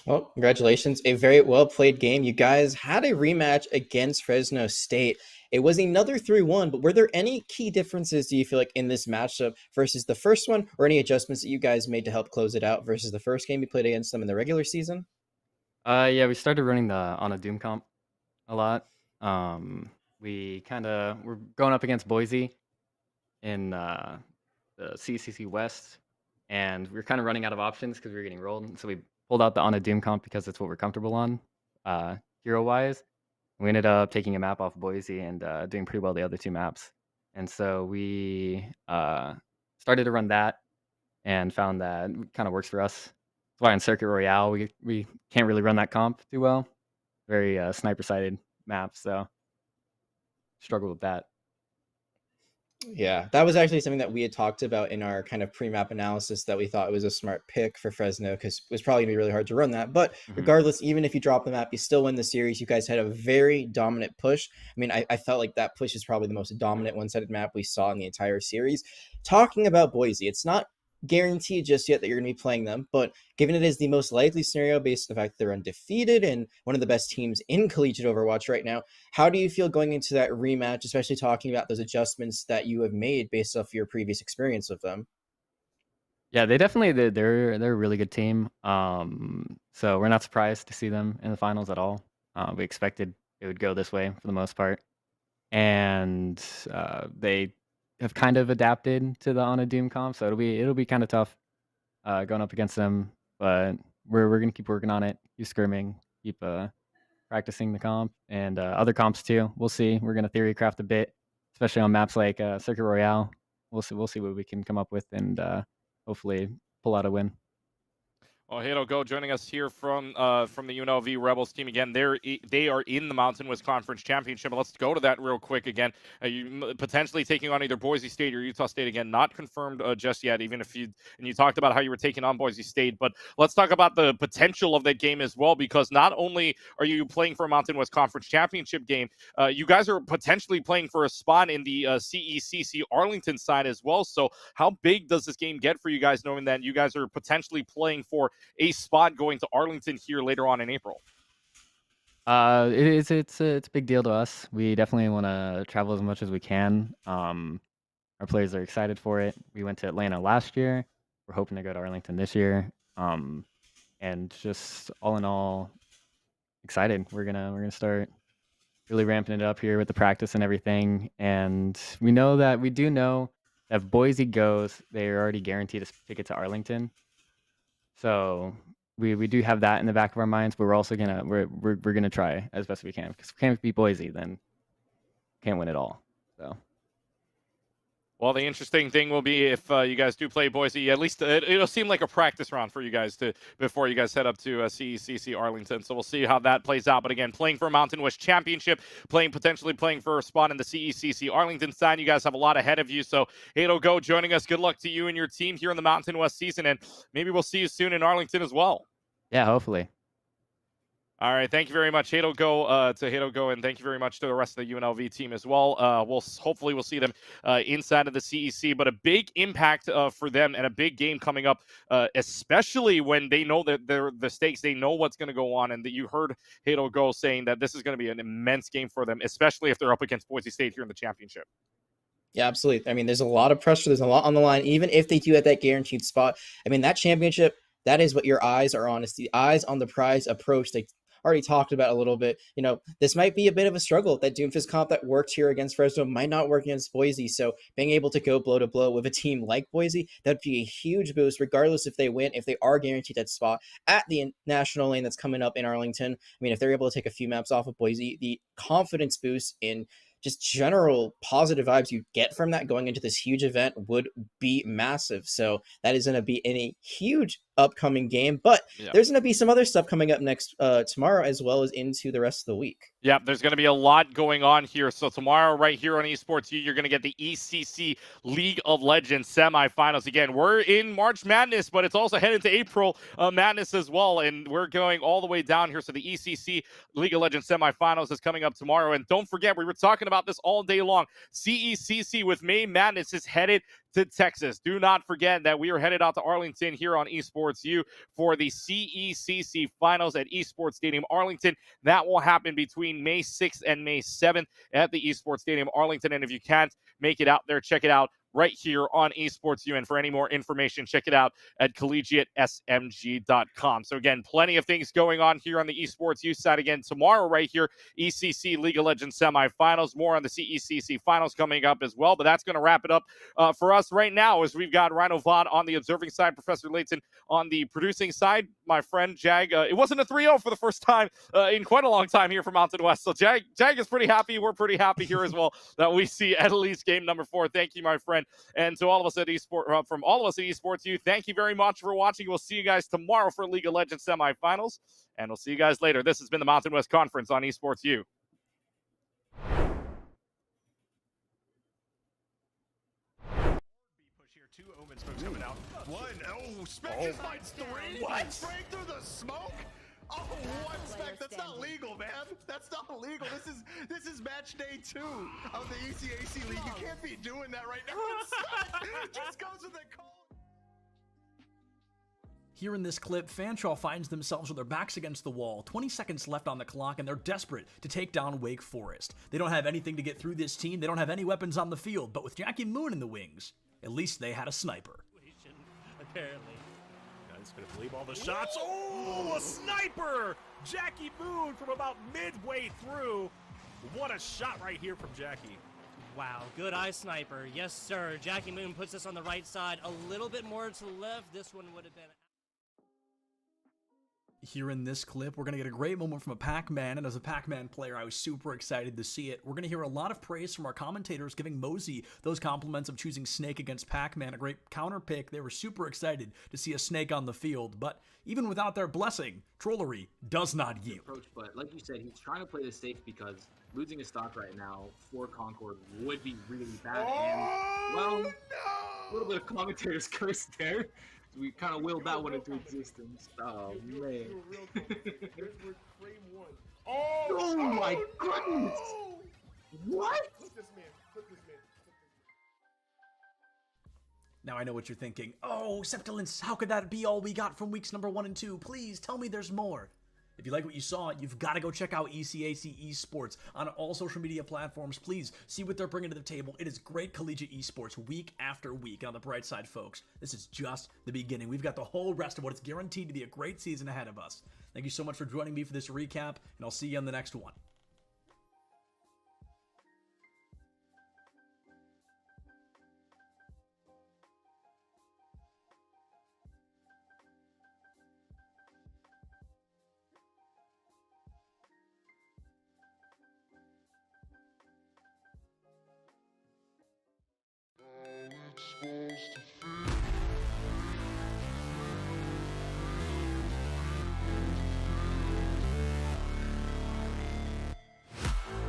Well, congratulations. A very well-played game. You guys had a rematch against Fresno State. It was another 3-1, but were there any key differences, do you feel like, in this matchup versus the first one, or any adjustments that you guys made to help close it out versus the first game you played against them in the regular season? Yeah, we started running the on a Doom comp a lot. We're going up against Boise in the CCC West, and we were kind of running out of options because we were getting rolled, so we pulled out the on a Doom comp because that's what we're comfortable on, hero-wise. We ended up taking a map off Boise and doing pretty well the other 2 maps. And so we started to run that and found that it kind of works for us. That's why in Circuit Royale, we can't really run that comp too well. Very sniper-sided map, so struggled with that. Yeah, that was actually something that we had talked about in our kind of pre-map analysis, that we thought it was a smart pick for Fresno because it was probably going to be really hard to run that. But regardless, even if you drop the map, you still win the series. You guys had a very dominant push. I mean, I felt like that push is probably the most dominant one-sided map we saw in the entire series. Talking about Boise, it's not guaranteed just yet that you're going to be playing them, but given it is the most likely scenario based on the fact that they're undefeated and one of the best teams in collegiate Overwatch right now, how do you feel going into that rematch, especially talking about those adjustments that you have made based off your previous experience with them? Yeah, they definitely they're a really good team. So we're not surprised to see them in the finals at all. We expected it would go this way for the most part, and they have kind of adapted to the on a Doom comp. So it'll be kind of tough going up against them, but we're gonna keep working on it, keep scrimming, keep practicing the comp and other comps too. We'll see. We're gonna theory craft a bit, especially on maps like Circuit Royale. We'll see what we can come up with and hopefully pull out a win. Well, Halo Go joining us here from the UNLV Rebels team again. They are in the Mountain West Conference Championship. Let's go to that real quick again. You potentially taking on either Boise State or Utah State again. Not confirmed just yet. Even if you talked about how you were taking on Boise State, but let's talk about the potential of that game as well, because not only are you playing for a Mountain West Conference Championship game, you guys are potentially playing for a spot in the CECC Arlington side as well. So how big does this game get for you guys, knowing that you guys are potentially playing for a spot going to Arlington here later on in April? It's a big deal to us. We definitely want to travel as much as we can. Our players are excited for it. We went to Atlanta last year. We're hoping to go to Arlington this year. And just all in all, excited. We're gonna start really ramping it up here with the practice and everything. And we do know that if Boise goes, they're already guaranteed a ticket to Arlington. So we do have that in the back of our minds, but we're also we're gonna try as best we can, because if we can't beat Boise, then can't win it all. So. Well, the interesting thing will be if you guys do play Boise, at least it'll seem like a practice round for you guys before you guys head up to CECC Arlington. So we'll see how that plays out. But again, playing for a Mountain West Championship, potentially playing for a spot in the CECC Arlington side. You guys have a lot ahead of you. So Hado Go joining us. Good luck to you and your team here in the Mountain West season, and maybe we'll see you soon in Arlington as well. Yeah, hopefully. All right, thank you very much, Hado Go, and thank you very much to the rest of the UNLV team as well. Hopefully we'll see them inside of the CEC, but a big impact for them and a big game coming up, especially when they know that they're the stakes, they know what's going to go on, and that you heard Hado Go saying that this is going to be an immense game for them, especially if they're up against Boise State here in the championship. Yeah, absolutely. I mean, there's a lot of pressure. There's a lot on the line. Even if they do have that guaranteed spot, I mean, that championship, that is what your eyes are on. It's the eyes on the prize approach. They already talked about a little bit. This might be a bit of a struggle. That Doomfist comp that worked here against Fresno might not work against Boise. So being able to go blow to blow with a team like Boise, that'd be a huge boost, regardless if they win, if they are guaranteed that spot at the national lane that's coming up in Arlington. I mean, if they're able to take a few maps off of Boise, the confidence boost in just general positive vibes you get from that going into this huge event would be massive. So that is going to be in a huge upcoming game, but there's going to be some other stuff coming up next tomorrow, as well as into the rest of the week. Yeah, there's going to be a lot going on here. So tomorrow, right here on Esports U, you're going to get the ECC League of Legends semifinals. Again, we're in March Madness, but it's also headed to April Madness as well, and we're going all the way down here. So the ECC League of Legends semifinals is coming up tomorrow, and don't forget, we were talking about this all day long. CECC with May Madness is headed to Texas. Do not forget that we are headed out to Arlington here on Esports U for the CECC finals at Esports Stadium Arlington. That will happen between May 6th and May 7th at the Esports Stadium Arlington. And if you can't make it out there, check it out right here on Esports U. And for any more information, check it out at collegiatesmg.com. So again, plenty of things going on here on the Esports U side. Again, tomorrow right here, ECC League of Legends semifinals. More on the CECC finals coming up as well. But that's going to wrap it up for us right now, as we've got Rhino Vaughn on the observing side, Professor Layton on the producing side. My friend Jag, it wasn't a 3-0 for the first time in quite a long time here for Mountain West. So Jag is pretty happy. We're pretty happy here as well that we see at least game number 4. Thank you, my friend. And to all of us at from all of us at Esports U, thank you very much for watching. We'll see you guys tomorrow for League of Legends semifinals, and we'll see you guys later. This has been the Mountain West Conference on Esports U. 2 Omen smokes coming out. 1. Oh, Spec just finds 3. What? Straight through the smoke. Oh, what, Spec? That's not legal, man. That's not legal. This is match day 2 of the ECAC League. You can't be doing that right now. Spec just goes with the call. Here in this clip, Fanshawe finds themselves with their backs against the wall, 20 seconds left on the clock, and they're desperate to take down Wake Forest. They don't have anything to get through this team, they don't have any weapons on the field, but with Jackie Moon in the wings, at least they had a sniper. Apparently. Guys gonna believe all the shots. Oh, a sniper! Jackie Moon from about midway through. What a shot right here from Jackie. Wow, good eye sniper. Yes, sir. Jackie Moon puts us on the right side. A little bit more to the left. This one would have been... Here in this clip, we're going to get a great moment from a Pac-Man, and as a Pac-Man player, I was super excited to see it. We're going to hear a lot of praise from our commentators giving Mosey those compliments of choosing Snake against Pac-Man, a great counter pick. They were super excited to see a Snake on the field, but even without their blessing, Trollery does not yield. Approach, but like you said, he's trying to play this safe because losing a stock right now for Concord would be really bad. And, well, a little bit of commentator's curse there. We kind of willed that one into existence. Oh, man. Oh my goodness! What? Now I know what you're thinking. Oh, Septilence, how could that be all we got from weeks number 1 and 2? Please tell me there's more. If you like what you saw, you've got to go check out ECAC Esports on all social media platforms. Please see what they're bringing to the table. It is great collegiate esports week after week. And on the bright side, folks, this is just the beginning. We've got the whole rest of what is guaranteed to be a great season ahead of us. Thank you so much for joining me for this recap, and I'll see you on the next one.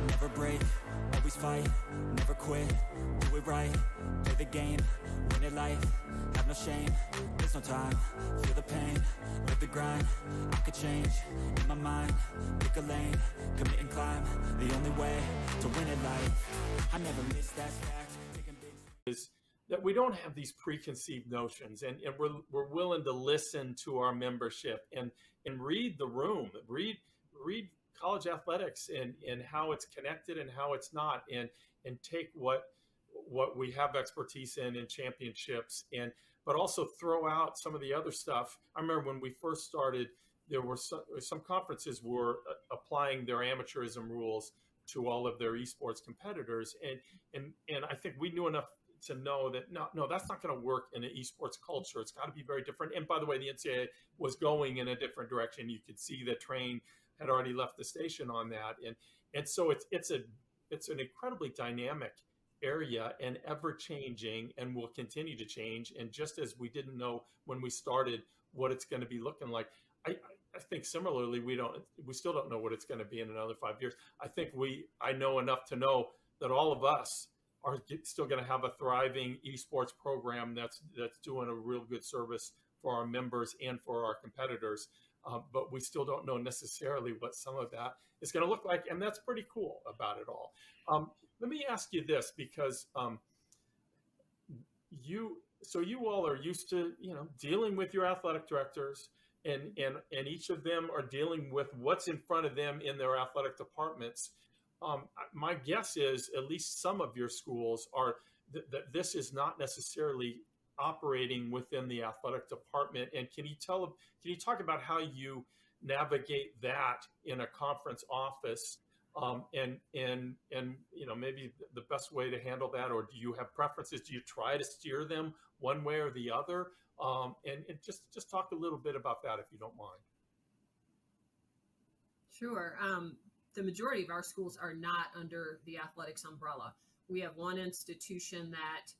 Never break, always fight, never quit, do it right, play the game, win it life, have no shame, there's no time, feel the pain, live the grind, I could change, in my mind, pick a lane, commit and climb, the only way to win it life, I never miss that fact, taking big is that we don't have these preconceived notions, and we're willing to listen to our membership and read the room, read college athletics and how it's connected and how it's not, and take what we have expertise in championships, but also throw out some of the other stuff. I remember when we first started, there were some conferences were applying their amateurism rules to all of their esports competitors, and I think we knew enough to know that no, that's not going to work in an esports culture. It's got to be very different. And by the way, the NCAA was going in a different direction. You could see that Train had already left the station on that, and so it's an incredibly dynamic area and ever changing, and will continue to change. And just as we didn't know when we started what it's going to be looking like, I think similarly we still don't know what it's going to be in another 5 years. I know enough to know that all of us are still going to have a thriving esports program that's doing a real good service for our members and for our competitors. But we still don't know necessarily what some of that is going to look like, and that's pretty cool about it all. Let me ask you this, because you all are used to dealing with your athletic directors, and each of them are dealing with what's in front of them in their athletic departments. My guess is at least some of your schools are that this is not necessarily operating within the athletic department. And can you talk about how you navigate that in a conference office, and maybe the best way to handle that, or do you have preferences? Do you try to steer them one way or the other? And just talk a little bit about that, if you don't mind. Sure. The majority of our schools are not under the athletics umbrella. We have one institution that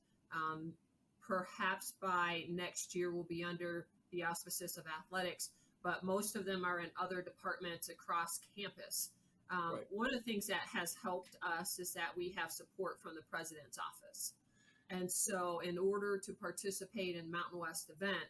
perhaps by next year will be under the auspices of athletics, but most of them are in other departments across campus. Right. One of the things that has helped us is that we have support from the president's office. And so in order to participate in Mountain West event,